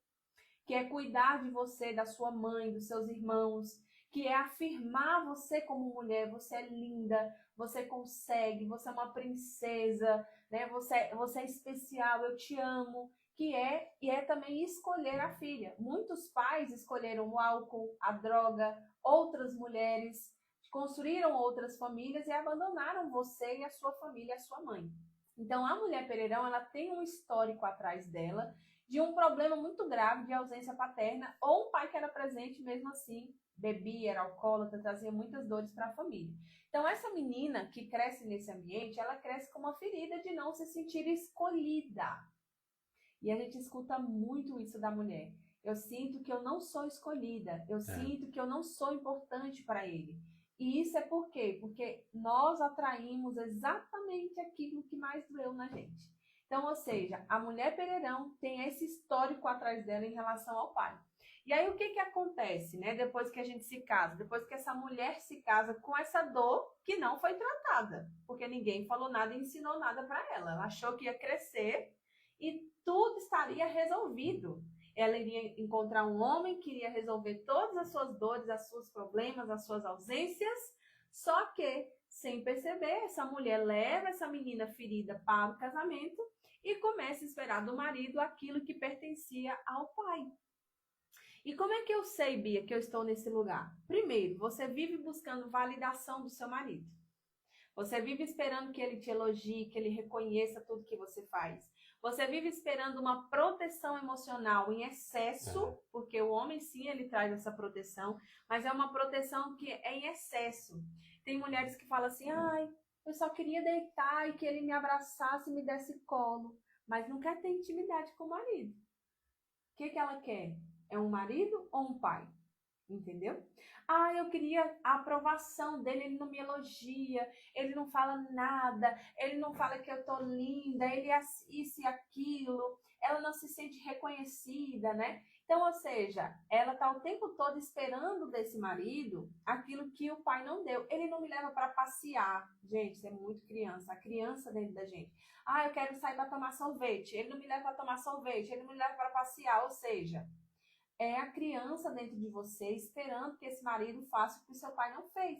que é cuidar de você, da sua mãe, dos seus irmãos, que é afirmar você como mulher, você é linda, você consegue, você é uma princesa, né? Você é especial, eu te amo, e é também escolher a filha. Muitos pais escolheram o álcool, a droga, outras mulheres, construíram outras famílias e abandonaram você e a sua família, a sua mãe. Então, a mulher Pereirão, ela tem um histórico atrás dela de um problema muito grave de ausência paterna ou um pai que era presente mesmo assim, bebia, era alcoólatra, trazia muitas dores para a família. Então, essa menina que cresce nesse ambiente, ela cresce com uma ferida de não se sentir escolhida. E a gente escuta muito isso da mulher. Eu sinto que eu não sou escolhida, eu sinto que eu não sou importante para ele. E isso é por quê? Porque nós atraímos exatamente aquilo que mais doeu na gente. Então, ou seja, a mulher Pereirão tem esse histórico atrás dela em relação ao pai. E aí, o que acontece, né? Depois que a gente se casa, depois que essa mulher se casa com essa dor que não foi tratada, porque ninguém falou nada e ensinou nada para ela. Ela achou que ia crescer e tudo estaria resolvido. Ela iria encontrar um homem que iria resolver todas as suas dores, os seus problemas, as suas ausências, só que, sem perceber, essa mulher leva essa menina ferida para o casamento e começa a esperar do marido aquilo que pertencia ao pai. E como é que eu sei, Bia, que eu estou nesse lugar? Primeiro, você vive buscando validação do seu marido. Você vive esperando que ele te elogie, que ele reconheça tudo que você faz. Você vive esperando uma proteção emocional em excesso, porque o homem sim, ele traz essa proteção, mas é uma proteção que é em excesso. Tem mulheres que falam assim, ai, eu só queria deitar e que ele me abraçasse e me desse colo, mas não quer ter intimidade com o marido. O que ela quer? É um marido ou um pai? Entendeu? Ah, eu queria a aprovação dele, ele não me elogia, ele não fala nada, ele não fala que eu tô linda, ele é isso e aquilo, ela não se sente reconhecida, né? Então, ou seja, ela tá o tempo todo esperando desse marido aquilo que o pai não deu. Ele não me leva para passear. Gente, isso é muito criança, a criança dentro da gente. Ah, eu quero sair para tomar sorvete, ele não me leva para tomar sorvete, ele não me leva para passear, ou seja, é a criança dentro de você esperando que esse marido faça o que o seu pai não fez.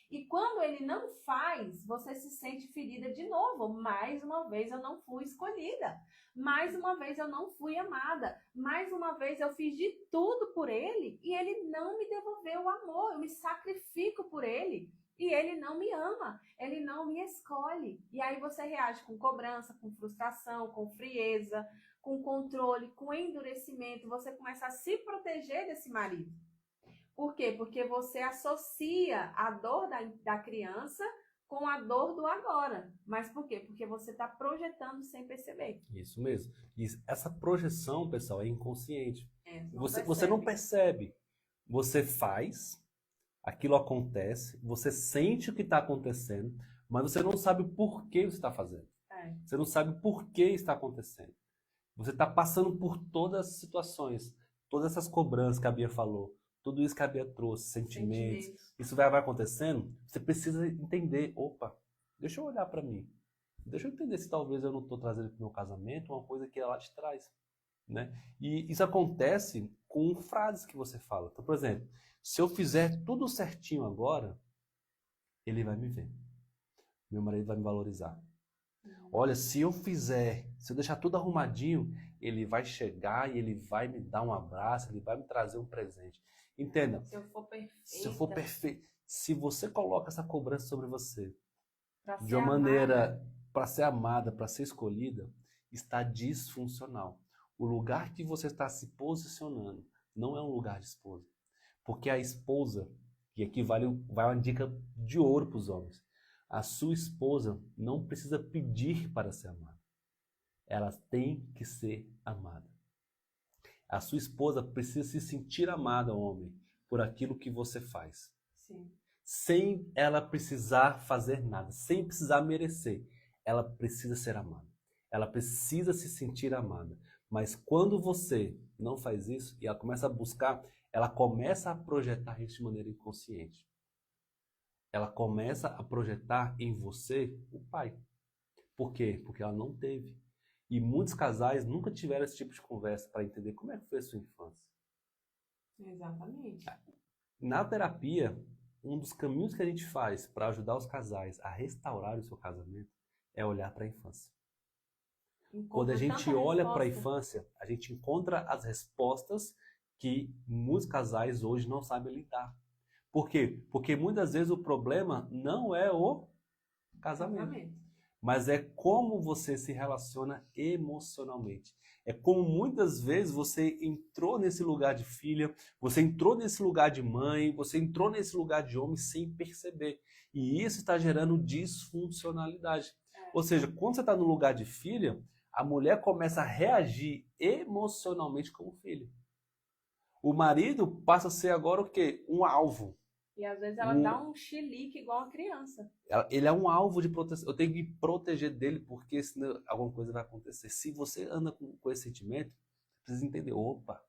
E quando ele não faz, você se sente ferida de novo. Mais uma vez eu não fui escolhida. Mais uma vez eu não fui amada. Mais uma vez eu fiz de tudo por ele e ele não me devolveu o amor. Eu me sacrifico por ele e ele não me ama. Ele não me escolhe. E aí você reage com cobrança, com frustração, com frieza, com controle, com endurecimento, você começa a se proteger desse marido. Por quê? Porque você associa a dor da criança com a dor do agora. Mas por quê? Porque você está projetando sem perceber. Isso mesmo. E essa projeção, pessoal, é inconsciente. Você não não percebe. Você faz, aquilo acontece, você sente o que está acontecendo, mas você não sabe o porquê você está fazendo. Você não sabe o porquê está acontecendo. Você está passando por todas as situações, todas essas cobranças que a Bia falou, tudo isso que a Bia trouxe, sentimentos. Isso vai acontecendo, você precisa entender, opa, deixa eu olhar para mim. Deixa eu entender se talvez eu não estou trazendo para o meu casamento uma coisa que ela te traz. Né? E isso acontece com frases que você fala. Então, por exemplo, se eu fizer tudo certinho agora, ele vai me ver. Meu marido vai me valorizar. Olha, se eu deixar tudo arrumadinho, ele vai chegar e ele vai me dar um abraço, ele vai me trazer um presente. Entenda? Se eu for perfeito. Se você coloca essa cobrança sobre você de uma maneira para ser amada, para ser escolhida, está disfuncional. O lugar que você está se posicionando não é um lugar de esposa. Porque a esposa, e aqui vai uma dica de ouro para os homens, a sua esposa não precisa pedir para ser amada. Ela tem que ser amada. A sua esposa precisa se sentir amada, homem. por aquilo que você faz. Sim. Sem ela precisar fazer nada, sem precisar merecer. Ela precisa ser amada. Ela precisa se sentir amada. Mas quando você não faz isso e ela começa a buscar, ela começa a projetar isso de maneira inconsciente. Ela começa a projetar em você o pai. Por quê? Porque ela não teve. E muitos casais nunca tiveram esse tipo de conversa para entender como é que foi a sua infância. Exatamente. Na terapia, um dos caminhos que a gente faz para ajudar os casais a restaurar o seu casamento é olhar para a infância. Quando a gente olha para a infância, a gente encontra as respostas que muitos casais hoje não sabem lidar. Por quê? Porque muitas vezes o problema não é o casamento, mas é como você se relaciona emocionalmente. É como muitas vezes você entrou nesse lugar de filha, você entrou nesse lugar de mãe, você entrou nesse lugar de homem sem perceber. E isso está gerando disfuncionalidade. Ou seja, quando você está no lugar de filha, a mulher começa a reagir emocionalmente como filha. O marido passa a ser agora o quê? Um alvo. E às vezes ela dá um chilique igual a criança. Ele é um alvo de proteção. Eu tenho que proteger dele, porque senão alguma coisa vai acontecer. Se você anda com esse sentimento, você precisa entender, opa,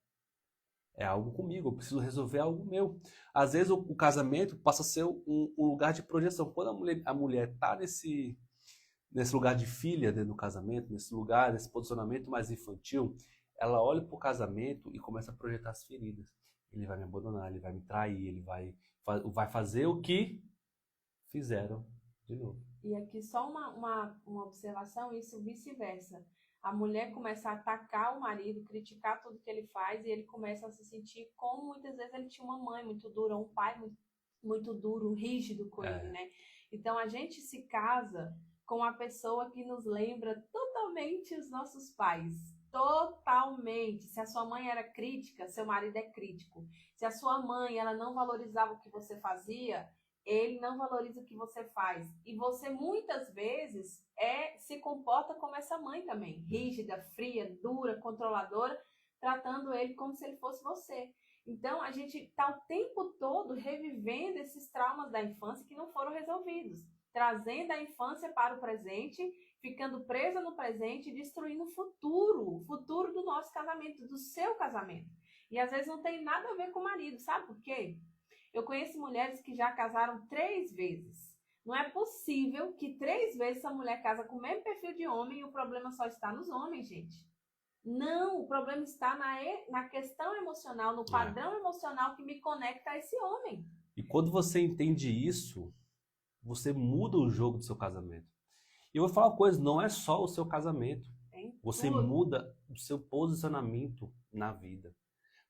é algo comigo, eu preciso resolver algo meu. Às vezes o casamento passa a ser um lugar de projeção. Quando a mulher está nesse lugar de filha dentro do casamento, nesse lugar, nesse posicionamento mais infantil, ela olha para o casamento e começa a projetar as feridas. Ele vai me abandonar, ele vai me trair, ele vai fazer o que fizeram de novo. E aqui só uma observação, isso vice-versa. A mulher começa a atacar o marido, criticar tudo que ele faz, e ele começa a se sentir como muitas vezes ele tinha uma mãe muito dura, um pai muito duro, rígido com ele, né? Então a gente se casa com a pessoa que nos lembra totalmente os nossos pais. Totalmente. Se a sua mãe era crítica, seu marido é crítico. Se a sua mãe ela não valorizava o que você fazia, ele não valoriza o que você faz. E você muitas vezes se comporta como essa mãe também, rígida, fria, dura, controladora, tratando ele como se ele fosse você. Então a gente está o tempo todo revivendo esses traumas da infância que não foram resolvidos, trazendo a infância para o presente, ficando presa no presente e destruindo o futuro do nosso casamento, do seu casamento. E às vezes não tem nada a ver com o marido, sabe por quê? Eu conheço mulheres que já casaram 3 vezes. Não é possível que 3 vezes essa mulher casa com o mesmo perfil de homem e o problema só está nos homens, gente. Não, o problema está na questão emocional, no padrão emocional que me conecta a esse homem. E quando você entende isso, você muda o jogo do seu casamento. E eu vou falar uma coisa, não é só o seu casamento. Você muda o seu posicionamento na vida.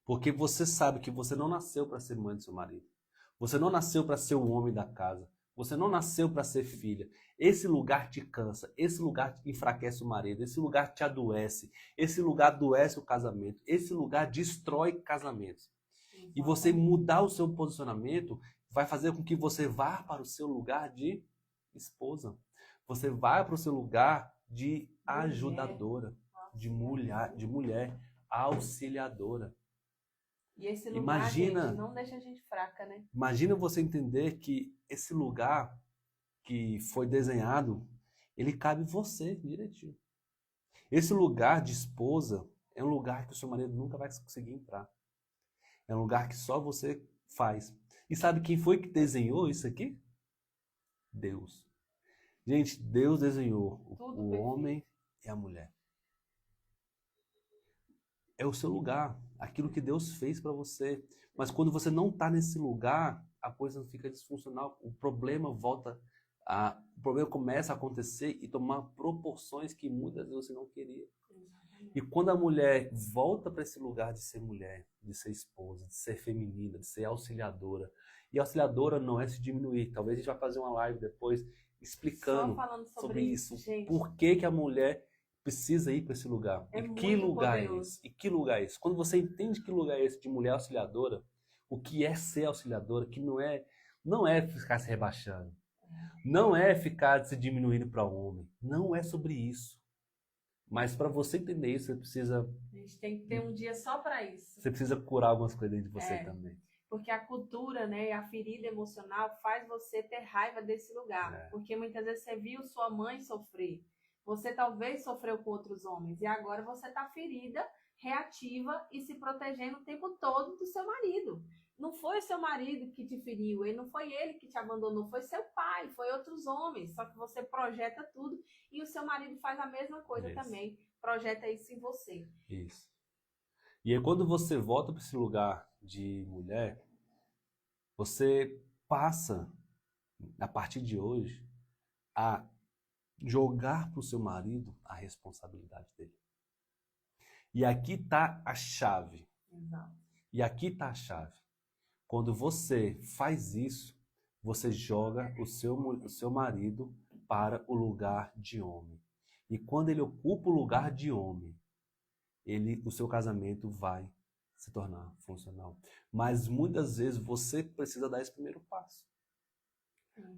Porque você sabe que você não nasceu para ser mãe do seu marido. Você não nasceu para ser o homem da casa. Você não nasceu para ser filha. Esse lugar te cansa. Esse lugar enfraquece o marido. Esse lugar te adoece. Esse lugar adoece o casamento. Esse lugar destrói casamentos. E você mudar o seu posicionamento vai fazer com que você vá para o seu lugar de esposa. Você vai para o seu lugar de ajudadora, de mulher auxiliadora. E esse lugar, gente, não deixa a gente fraca, né? Imagina você entender que esse lugar que foi desenhado, ele cabe você direitinho. Esse lugar de esposa é um lugar que o seu marido nunca vai conseguir entrar. É um lugar que só você faz. E sabe quem foi que desenhou isso aqui? Deus. Gente, Deus desenhou o homem e a mulher. É o seu lugar, aquilo que Deus fez para você. Mas quando você não está nesse lugar, a coisa fica disfuncional. O problema começa a acontecer e tomar proporções que muitas vezes você não queria. E quando a mulher volta para esse lugar de ser mulher, de ser esposa, de ser feminina, de ser auxiliadora. E auxiliadora não é se diminuir. Talvez a gente vai fazer uma live depois explicando sobre isso. Gente. Por que a mulher precisa ir para esse lugar. E que lugar é esse? E que lugar é esse? Quando você entende que lugar é esse de mulher auxiliadora, o que é ser auxiliadora, que não é ficar se rebaixando. Não é ficar se diminuindo para o homem. Não é sobre isso. Mas para você entender isso, você precisa... A gente tem que ter um dia só para isso. Você precisa curar algumas coisas dentro de você também. Porque a cultura, né, a ferida emocional faz você ter raiva desse lugar. É. Porque muitas vezes você viu sua mãe sofrer. Você talvez sofreu com outros homens. E agora você está ferida, reativa e se protegendo o tempo todo do seu marido. Não foi o seu marido que te feriu, não foi ele que te abandonou, foi seu pai, foi outros homens. Só que você projeta tudo e o seu marido faz a mesma coisa Isso. também. Projeta isso em você. Isso. E aí quando você volta para esse lugar de mulher, você passa, a partir de hoje, a jogar para o seu marido a responsabilidade dele. E aqui está a chave. Exato. E aqui está a chave. Quando você faz isso, você joga o seu marido para o lugar de homem. E quando ele ocupa o lugar de homem, o seu casamento vai se tornar funcional. Mas muitas vezes você precisa dar esse primeiro passo.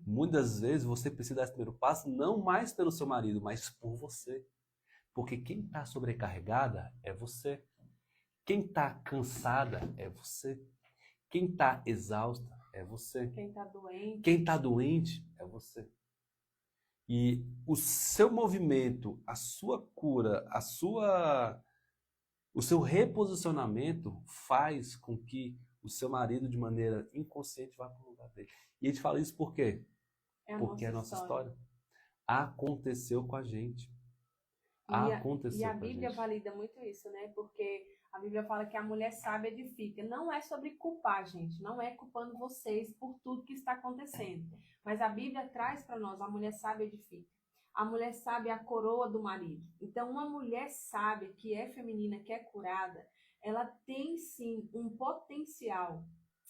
Muitas vezes você precisa dar esse primeiro passo não mais pelo seu marido, mas por você. Porque quem está sobrecarregada é você. Quem está cansada é você. Quem está exausta é você. Quem está doente. Quem está doente é você. E o seu movimento, a sua cura, o seu reposicionamento faz com que o seu marido, de maneira inconsciente, vá para o lugar dele. E a gente fala isso por quê? Porque é a nossa história. Aconteceu com a gente. E a Bíblia valida muito isso, né? Porque a Bíblia fala que a mulher sábia edifica. Não é sobre culpar, gente. Não é culpando vocês por tudo que está acontecendo. Mas a Bíblia traz para nós, a mulher sábia edifica. A mulher sábia é a coroa do marido. Então, uma mulher sábia, que é feminina, que é curada, ela tem sim um potencial.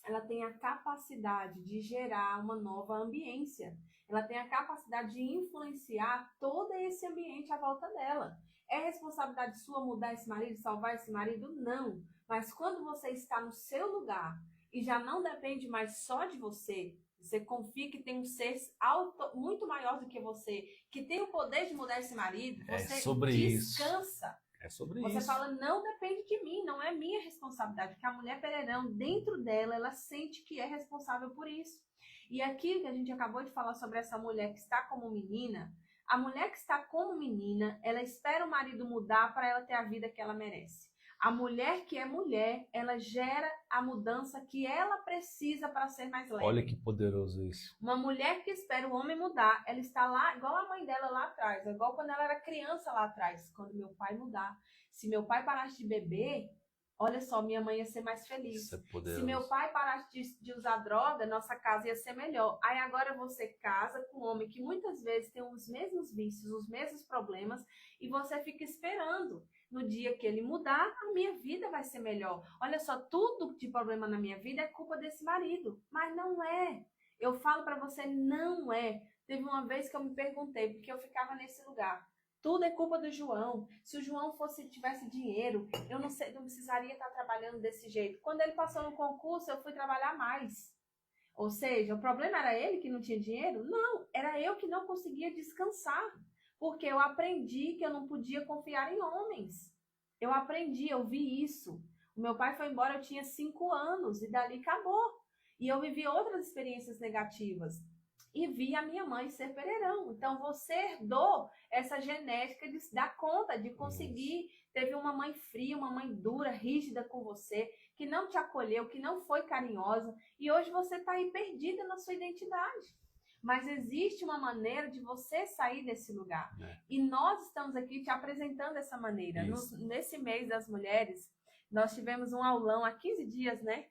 Ela tem a capacidade de gerar uma nova ambiência. Ela tem a capacidade de influenciar todo esse ambiente à volta dela. É responsabilidade sua mudar esse marido, salvar esse marido? Não. Mas quando você está no seu lugar e já não depende mais só de você, você confia que tem um ser muito maior do que você, que tem o poder de mudar esse marido, você descansa. É sobre você isso. Fala, não depende de mim, não é minha responsabilidade. Porque a mulher Pereirão, dentro dela, ela sente que é responsável por isso. E aqui que a gente acabou de falar sobre essa mulher que está como menina, a mulher que está como menina, ela espera o marido mudar para ela ter a vida que ela merece. A mulher que é mulher, ela gera a mudança que ela precisa para ser mais leve. Olha que poderoso isso. Uma mulher que espera o homem mudar, ela está lá, igual a mãe dela lá atrás, igual quando ela era criança lá atrás, quando meu pai mudar. Se meu pai parasse de beber, olha só, minha mãe ia ser mais feliz. Isso é poderoso. Se meu pai parasse de usar droga, nossa casa ia ser melhor. Aí agora você casa com um homem que muitas vezes tem os mesmos vícios, os mesmos problemas, e você fica esperando. No dia que ele mudar, a minha vida vai ser melhor. Olha só, tudo de problema na minha vida é culpa desse marido. Mas não é. Eu falo para você, não é. Teve uma vez que eu me perguntei, porque eu ficava nesse lugar. Tudo é culpa do João. Se o João tivesse dinheiro, eu não precisaria estar trabalhando desse jeito. Quando ele passou no concurso, eu fui trabalhar mais. Ou seja, o problema era ele que não tinha dinheiro? Não, era eu que não conseguia descansar. Porque eu aprendi que eu não podia confiar em homens. Eu aprendi, eu vi isso. O meu pai foi embora, eu tinha 5 anos e dali acabou. E eu vivi outras experiências negativas. E vi a minha mãe ser Pereirão. Então, você herdou essa genética de se dar conta, de conseguir. Teve uma mãe fria, uma mãe dura, rígida com você, que não te acolheu, que não foi carinhosa. E hoje você está aí perdida na sua identidade. Mas existe uma maneira de você sair desse lugar. E nós estamos aqui te apresentando essa maneira. Nesse mês das mulheres, nós tivemos um aulão há 15 dias, né?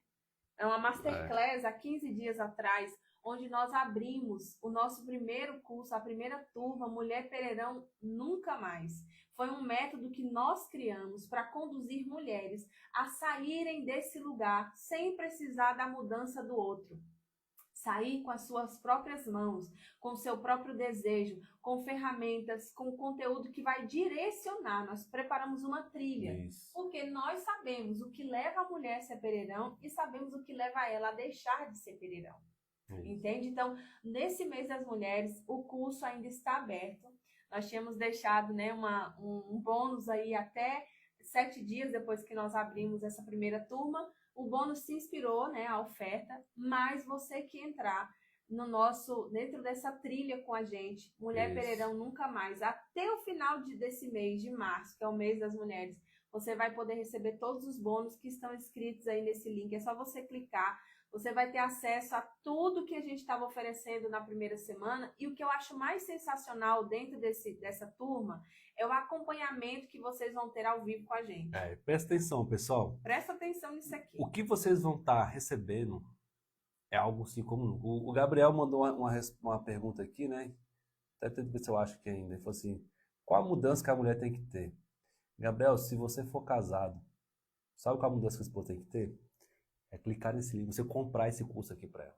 É uma masterclass há 15 dias atrás, onde nós abrimos o nosso primeiro curso, a primeira turma, Mulher Pereirão Nunca Mais. Foi um método que nós criamos para conduzir mulheres a saírem desse lugar sem precisar da mudança do outro. Sair com as suas próprias mãos, com o seu próprio desejo, com ferramentas, com conteúdo que vai direcionar. Nós preparamos uma trilha, porque nós sabemos o que leva a mulher a ser Pereirão e sabemos o que leva ela a deixar de ser Pereirão. Entende? Então, nesse mês das mulheres, o curso ainda está aberto. Nós tínhamos deixado, né, um bônus aí até 7 dias depois que nós abrimos essa primeira turma, O bônus se inspirou, né, a oferta, mas você que entrar dentro dessa trilha com a gente, Mulher Isso. Pereirão Nunca Mais, até o final desse mês de março, que é o mês das mulheres, você vai poder receber todos os bônus que estão escritos aí nesse link. É só você clicar. Você vai ter acesso a tudo que a gente estava oferecendo na primeira semana. E o que eu acho mais sensacional dentro dessa turma é o acompanhamento que vocês vão ter ao vivo com a gente. Presta atenção, pessoal. Presta atenção nisso aqui. O que vocês vão estar recebendo é algo assim comum. O Gabriel mandou uma pergunta aqui, né? Até tento ver se eu acho que ainda. Ele falou assim, qual a mudança que a mulher tem que ter? Gabriel, se você for casado, sabe qual a mudança que a esposa tem que ter? É clicar nesse link, você comprar esse curso aqui para ela.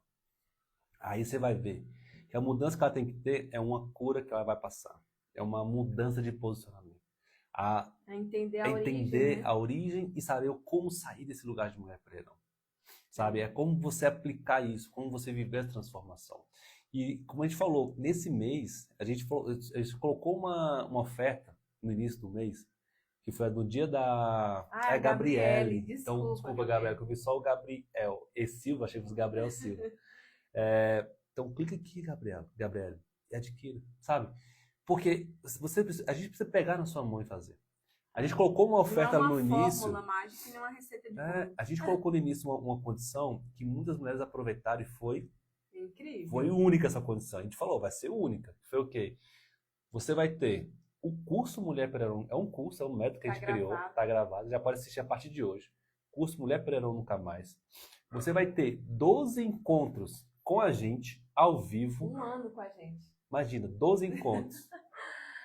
Aí você vai ver que a mudança que ela tem que ter é uma cura que ela vai passar. É uma mudança de posicionamento. Entender a origem e saber como sair desse lugar de mulher pereirão. Sabe? É como você aplicar isso, como você viver a transformação. E como a gente falou, nesse mês, a gente colocou uma oferta no início do mês, que foi no dia da Gabriele. Então, desculpa, Gabriel, que eu vi só o Gabriel e Silva, achei que fosse Gabriel Silva. Então, clica aqui, Gabriele, e adquira, sabe? Porque a gente precisa pegar na sua mão e fazer. A gente colocou uma oferta no início. Não é uma fórmula mágica, nem uma receita de bolo. A gente colocou no início uma condição que muitas mulheres aproveitaram e foi incrível. Foi única essa condição. A gente falou, vai ser única. Foi o quê? Você vai ter o curso Mulher Pereirão, é um curso, é um método que a gente criou, tá gravado, já pode assistir a partir de hoje. Curso Mulher Pereirão Nunca Mais. Você vai ter 12 encontros com a gente, ao vivo. Um ano com a gente. Imagina, 12 encontros.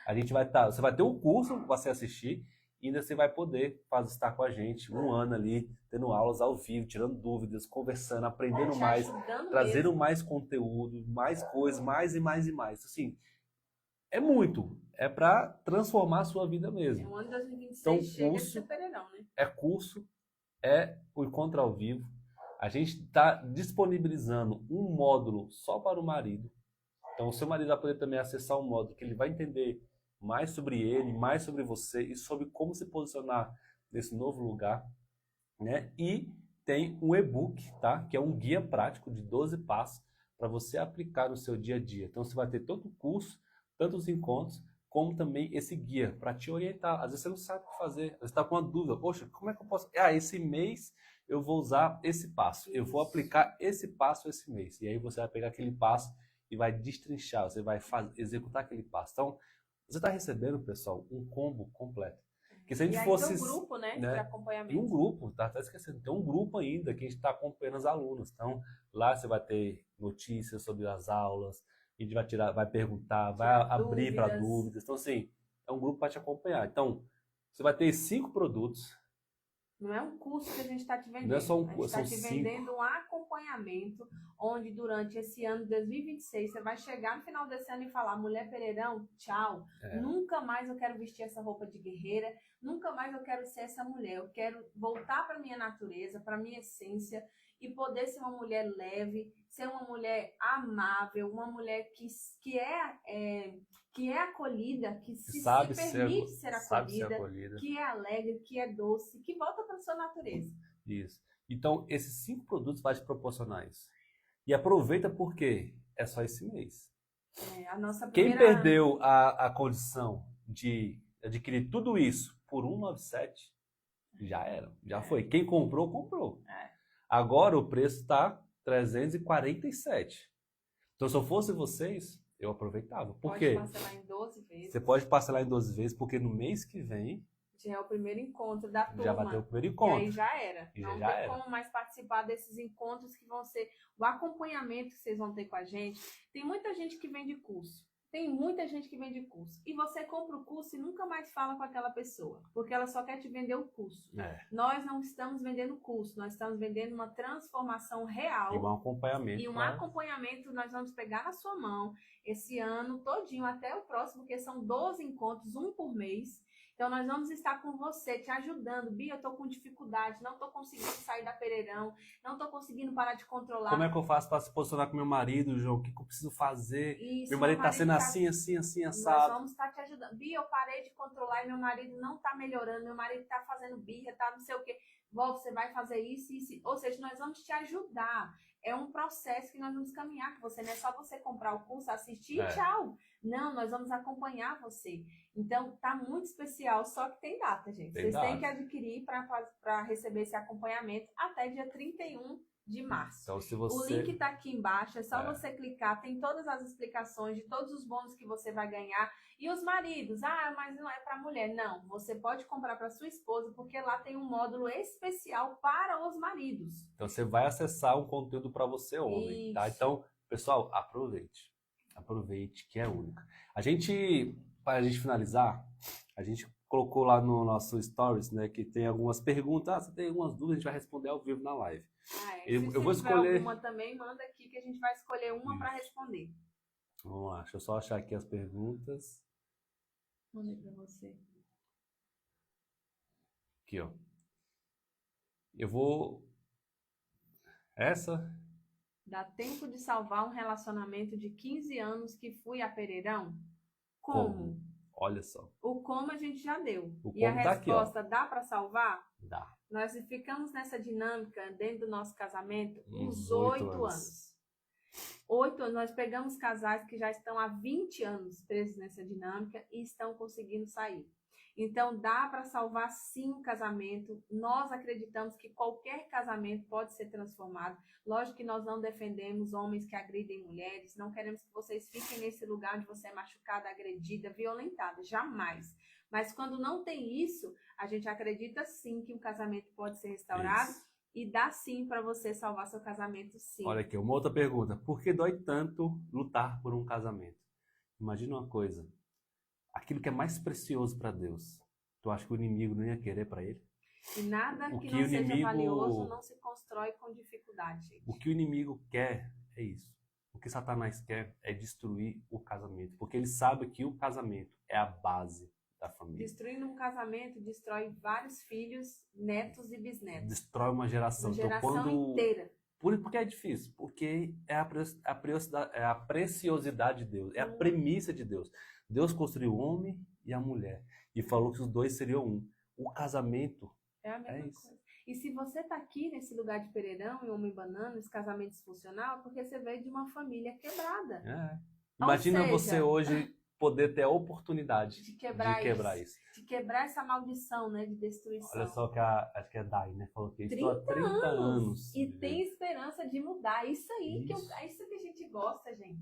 A gente vai estar, você vai ter um curso para você assistir e ainda você vai poder estar com a gente um ano ali, tendo aulas ao vivo, tirando dúvidas, conversando, aprendendo mais, trazendo mais conteúdo, mais coisas, mais e mais e mais. Assim, é muito. É para transformar a sua vida mesmo. O ano de 2026 então, chega de ser Pereirão, né? É curso, é o encontro ao vivo. A gente está disponibilizando um módulo só para o marido. Então, o seu marido vai poder também acessar um módulo que ele vai entender mais sobre ele, mais sobre você e sobre como se posicionar nesse novo lugar, né? E tem um e-book, tá? Que é um guia prático de 12 passos para você aplicar no seu dia a dia. Então, você vai ter tanto o curso, tanto os encontros, como também esse guia para te orientar. Às vezes você não sabe o que fazer, às vezes está com uma dúvida. Poxa, como é que eu posso... esse mês eu vou usar esse passo, eu vou aplicar esse passo esse mês. E aí você vai pegar aquele passo e vai destrinchar, você vai executar aquele passo. Então, você está recebendo, pessoal, um combo completo. Que se a gente fosse... tem um grupo, né, de acompanhamento. E um grupo, tá esquecendo, tem um grupo ainda que a gente está acompanhando as alunas. Então, lá você vai ter notícias sobre as aulas, a gente vai perguntar, vai abrir para dúvidas. Então, assim, é um grupo para te acompanhar. Então, você vai ter 5 produtos. Não é um curso que a gente está te vendendo. Não é só um curso, a gente está te vendendo um acompanhamento, onde durante esse ano de 2026, você vai chegar no final desse ano e falar, Mulher Pereirão, tchau. Nunca mais eu quero vestir essa roupa de guerreira, nunca mais eu quero ser essa mulher. Eu quero voltar para minha natureza, para minha essência e poder ser uma mulher leve, ser uma mulher amável, uma mulher que é acolhida, que se permite ser acolhida, que é alegre, que é doce, que volta para a sua natureza. Isso. Então, esses 5 produtos vão te proporcionar isso. E aproveita porque é só esse mês. Quem perdeu a condição de adquirir tudo isso por 197, já era, já foi. Quem comprou, comprou. Agora o preço está 347. Então, se eu fosse vocês, eu aproveitava. Por quê? Pode parcelar em 12 vezes. Você pode parcelar em 12 vezes, porque no mês que vem... já é o primeiro encontro da turma. Já vai ter o primeiro encontro. E aí já era. Não tem como mais participar desses encontros que vão ser o acompanhamento que vocês vão ter com a gente. Tem muita gente que vende curso. E você compra o curso e nunca mais fala com aquela pessoa, porque ela só quer te vender o curso. Nós não estamos vendendo curso, nós estamos vendendo uma transformação real. E um acompanhamento. E um acompanhamento nós vamos pegar na sua mão esse ano todinho até o próximo, porque são 12 encontros, um por mês. Então, nós vamos estar com você, te ajudando. Bia, eu estou com dificuldade, não estou conseguindo sair da Pereirão, não estou conseguindo parar de controlar. Como é que eu faço para se posicionar com meu marido, João? O que eu preciso fazer? Isso, meu marido está sendo assim, assado. Nós vamos estar te ajudando. Bia, eu parei de controlar e meu marido não está melhorando, meu marido está fazendo birra, está não sei o quê. Vó, você vai fazer isso, isso. Ou seja, nós vamos te ajudar. É um processo que nós vamos caminhar, que você não é só você comprar o curso, assistir e tchau. Não, nós vamos acompanhar você. Então, tá muito especial, só que tem data, gente. Vocês têm que adquirir para receber esse acompanhamento até dia 31 de março. Então, se O você... link está aqui embaixo, é só você clicar, tem todas as explicações de todos os bônus que você vai ganhar. E os maridos, mas não é para mulher. Não, você pode comprar para sua esposa, porque lá tem um módulo especial para os maridos. Então, você vai acessar um conteúdo para você, homem, tá? Então, pessoal, aproveite. Aproveite, que é única. Para a gente finalizar, a gente colocou lá no nosso Stories, né, que tem algumas perguntas. Você tem algumas dúvidas, a gente vai responder ao vivo na live. Eu vou escolher alguma também, manda aqui que a gente vai escolher uma para responder. Vamos lá, deixa eu só achar aqui as perguntas. Mandei para você. Aqui, ó. Eu vou... Essa... Dá tempo de salvar um relacionamento de 15 anos que fui a Pereirão? Como? Olha só. O como a gente já deu. E a resposta, dá para salvar? Dá. Nós ficamos nessa dinâmica dentro do nosso casamento uns 8 anos. 8 anos. Nós pegamos casais que já estão há 20 anos presos nessa dinâmica e estão conseguindo sair. Então, dá para salvar sim o casamento. Nós acreditamos que qualquer casamento pode ser transformado. Lógico que nós não defendemos homens que agridem mulheres. Não queremos que vocês fiquem nesse lugar onde você é machucada, agredida, violentada. Jamais. Mas quando não tem isso, a gente acredita sim que um casamento pode ser restaurado. Isso. E dá sim para você salvar seu casamento, sim. Olha aqui, uma outra pergunta. Por que dói tanto lutar por um casamento? Imagina uma coisa. Aquilo que é mais precioso para Deus, tu acha que o inimigo não ia querer para ele? E nada que não seja valioso não se constrói com dificuldade, gente. O que o inimigo quer é isso. O que Satanás quer é destruir o casamento. Porque ele sabe que o casamento é a base da família. Destruindo um casamento, destrói vários filhos, netos e bisnetos. Destrói uma geração. Uma geração inteira. Porque é difícil. Porque é a preciosidade de Deus. É a premissa de Deus. Deus construiu o homem e a mulher. E falou que os dois seriam um. O casamento é a mesma coisa. E se você está aqui nesse lugar de Pereirão, em Homem Banana, esse casamento disfuncional, porque você veio de uma família quebrada. Imagina você hoje poder ter a oportunidade de quebrar isso. De quebrar essa maldição, né, de destruição. Olha só que acho que é Dai, né? Falou que estou há 30 anos. E tem esperança de mudar. Isso aí, é isso que a gente gosta, gente.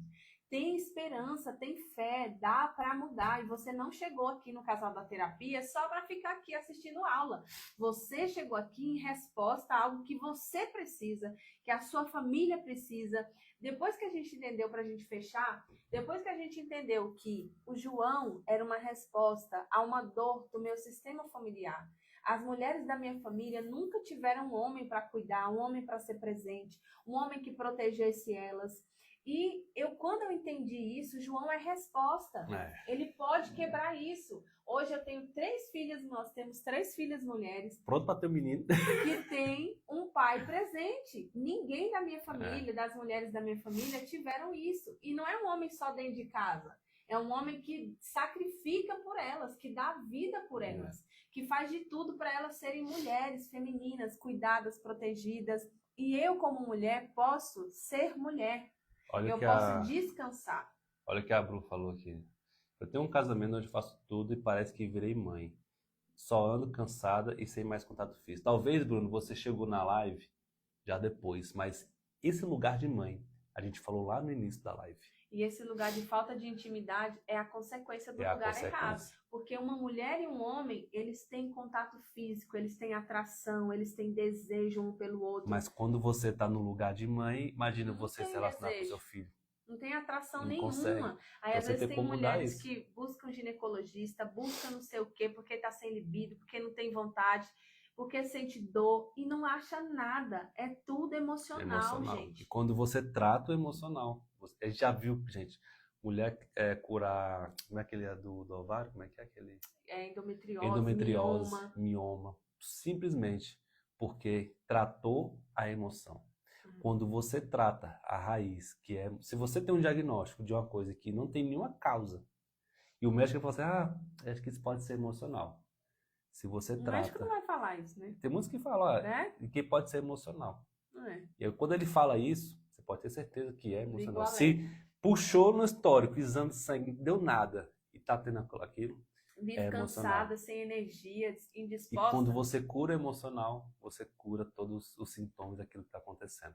Tem esperança, tem fé, dá para mudar. E você não chegou aqui no Casal da Terapia só para ficar aqui assistindo aula. Você chegou aqui em resposta a algo que você precisa, que a sua família precisa. Depois que a gente entendeu, para a gente fechar, depois que a gente entendeu que o João era uma resposta a uma dor do meu sistema familiar. As mulheres da minha família nunca tiveram um homem para cuidar, um homem para ser presente, um homem que protegesse elas. E quando eu entendi isso, João é resposta. Ele pode quebrar isso. Hoje eu tenho 3 filhas, nós temos 3 filhas mulheres. Pronto para ter um menino. Que tem um pai presente. Ninguém da minha família, das mulheres da minha família, tiveram isso. E não é um homem só dentro de casa. É um homem que sacrifica por elas, que dá vida por elas. Que faz de tudo para elas serem mulheres femininas, cuidadas, protegidas. E eu, como mulher, posso ser mulher. Eu posso descansar. Olha o que a Bru falou aqui. Eu tenho um casamento onde faço tudo e parece que virei mãe. Só ando cansada e sem mais contato físico. Talvez, Bruno, você chegou na live já depois, mas esse lugar de mãe, a gente falou lá no início da live. E esse lugar de falta de intimidade é a consequência do lugar errado. Porque uma mulher e um homem, eles têm contato físico, eles têm atração, eles têm desejo um pelo outro. Mas quando você está no lugar de mãe, imagina você se relacionar com seu filho. Não tem atração nenhuma. Aí às vezes tem mulheres que buscam ginecologista, buscam não sei o quê, porque está sem libido, porque não tem vontade, porque sente dor e não acha nada. É tudo emocional, gente. E quando você trata o emocional, a gente já viu, gente, mulher curar, como é aquele do ovário? Como é que é aquele? Endometriose, mioma. Simplesmente porque tratou a emoção. Quando você trata a raiz, que é... Se você tem um diagnóstico de uma coisa que não tem nenhuma causa, e o médico fala assim, acho que isso pode ser emocional. Se você O médico trata... não vai falar isso, né? Tem muitos que falam, Né? que pode ser emocional. É. E aí, quando ele fala isso, você pode ter certeza que é Liga o emocional. alerta. Se puxou no histórico, exame de sangue, deu nada, e tá tendo aquilo, Vive é emocional. cansada, sem energia, E indisposta. quando você cura emocional, você cura todos os sintomas daquilo que está acontecendo.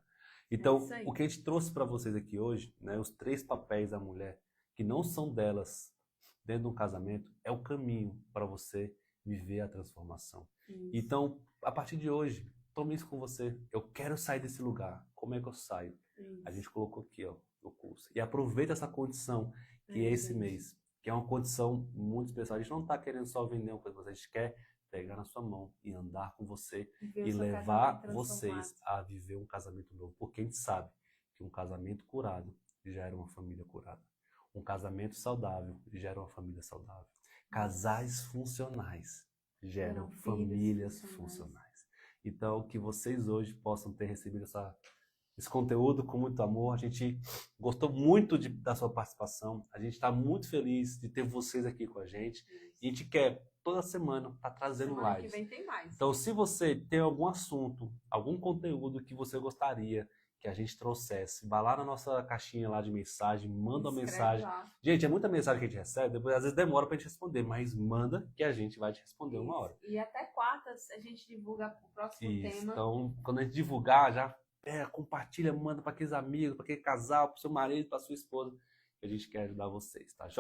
Então, isso aí. o que a gente trouxe para vocês aqui hoje, né, os 3 papéis da mulher, que não são delas dentro de um casamento, é o caminho para você viver a transformação. Isso. Então, a partir de hoje, tome isso com você. Eu quero sair desse lugar. Como é que eu saio? Isso. A gente colocou aqui, ó, no curso. E aproveita essa condição que é esse gente. mês, que é uma condição muito especial. A gente não está querendo só vender uma coisa, a gente quer pegar na sua mão e andar com você Viver o e seu levar casamento vocês transformado. a viver um casamento novo. Porque a gente sabe que um casamento curado gera uma família curada. Um casamento saudável gera uma família saudável. Casais funcionais geram famílias funcionais. Então, que vocês hoje possam ter recebido esse conteúdo com muito amor. A gente gostou muito da sua participação. A gente está muito feliz de ter vocês aqui com a gente. E a gente quer, toda semana, estar trazendo Semana lives. que vem tem mais. Então, se você tem algum assunto, algum conteúdo que você gostaria que a gente trouxesse, vá lá na nossa caixinha lá de mensagem, manda uma mensagem. Lá. Gente, é muita mensagem que a gente recebe, depois às vezes demora pra gente responder, mas manda que a gente vai te responder uma hora. E até quartas a gente divulga o próximo tema. Então, quando a gente divulgar, já compartilha, manda para aqueles amigos, para aquele casal, para o seu marido, para sua esposa, que a gente quer ajudar vocês, tá joia?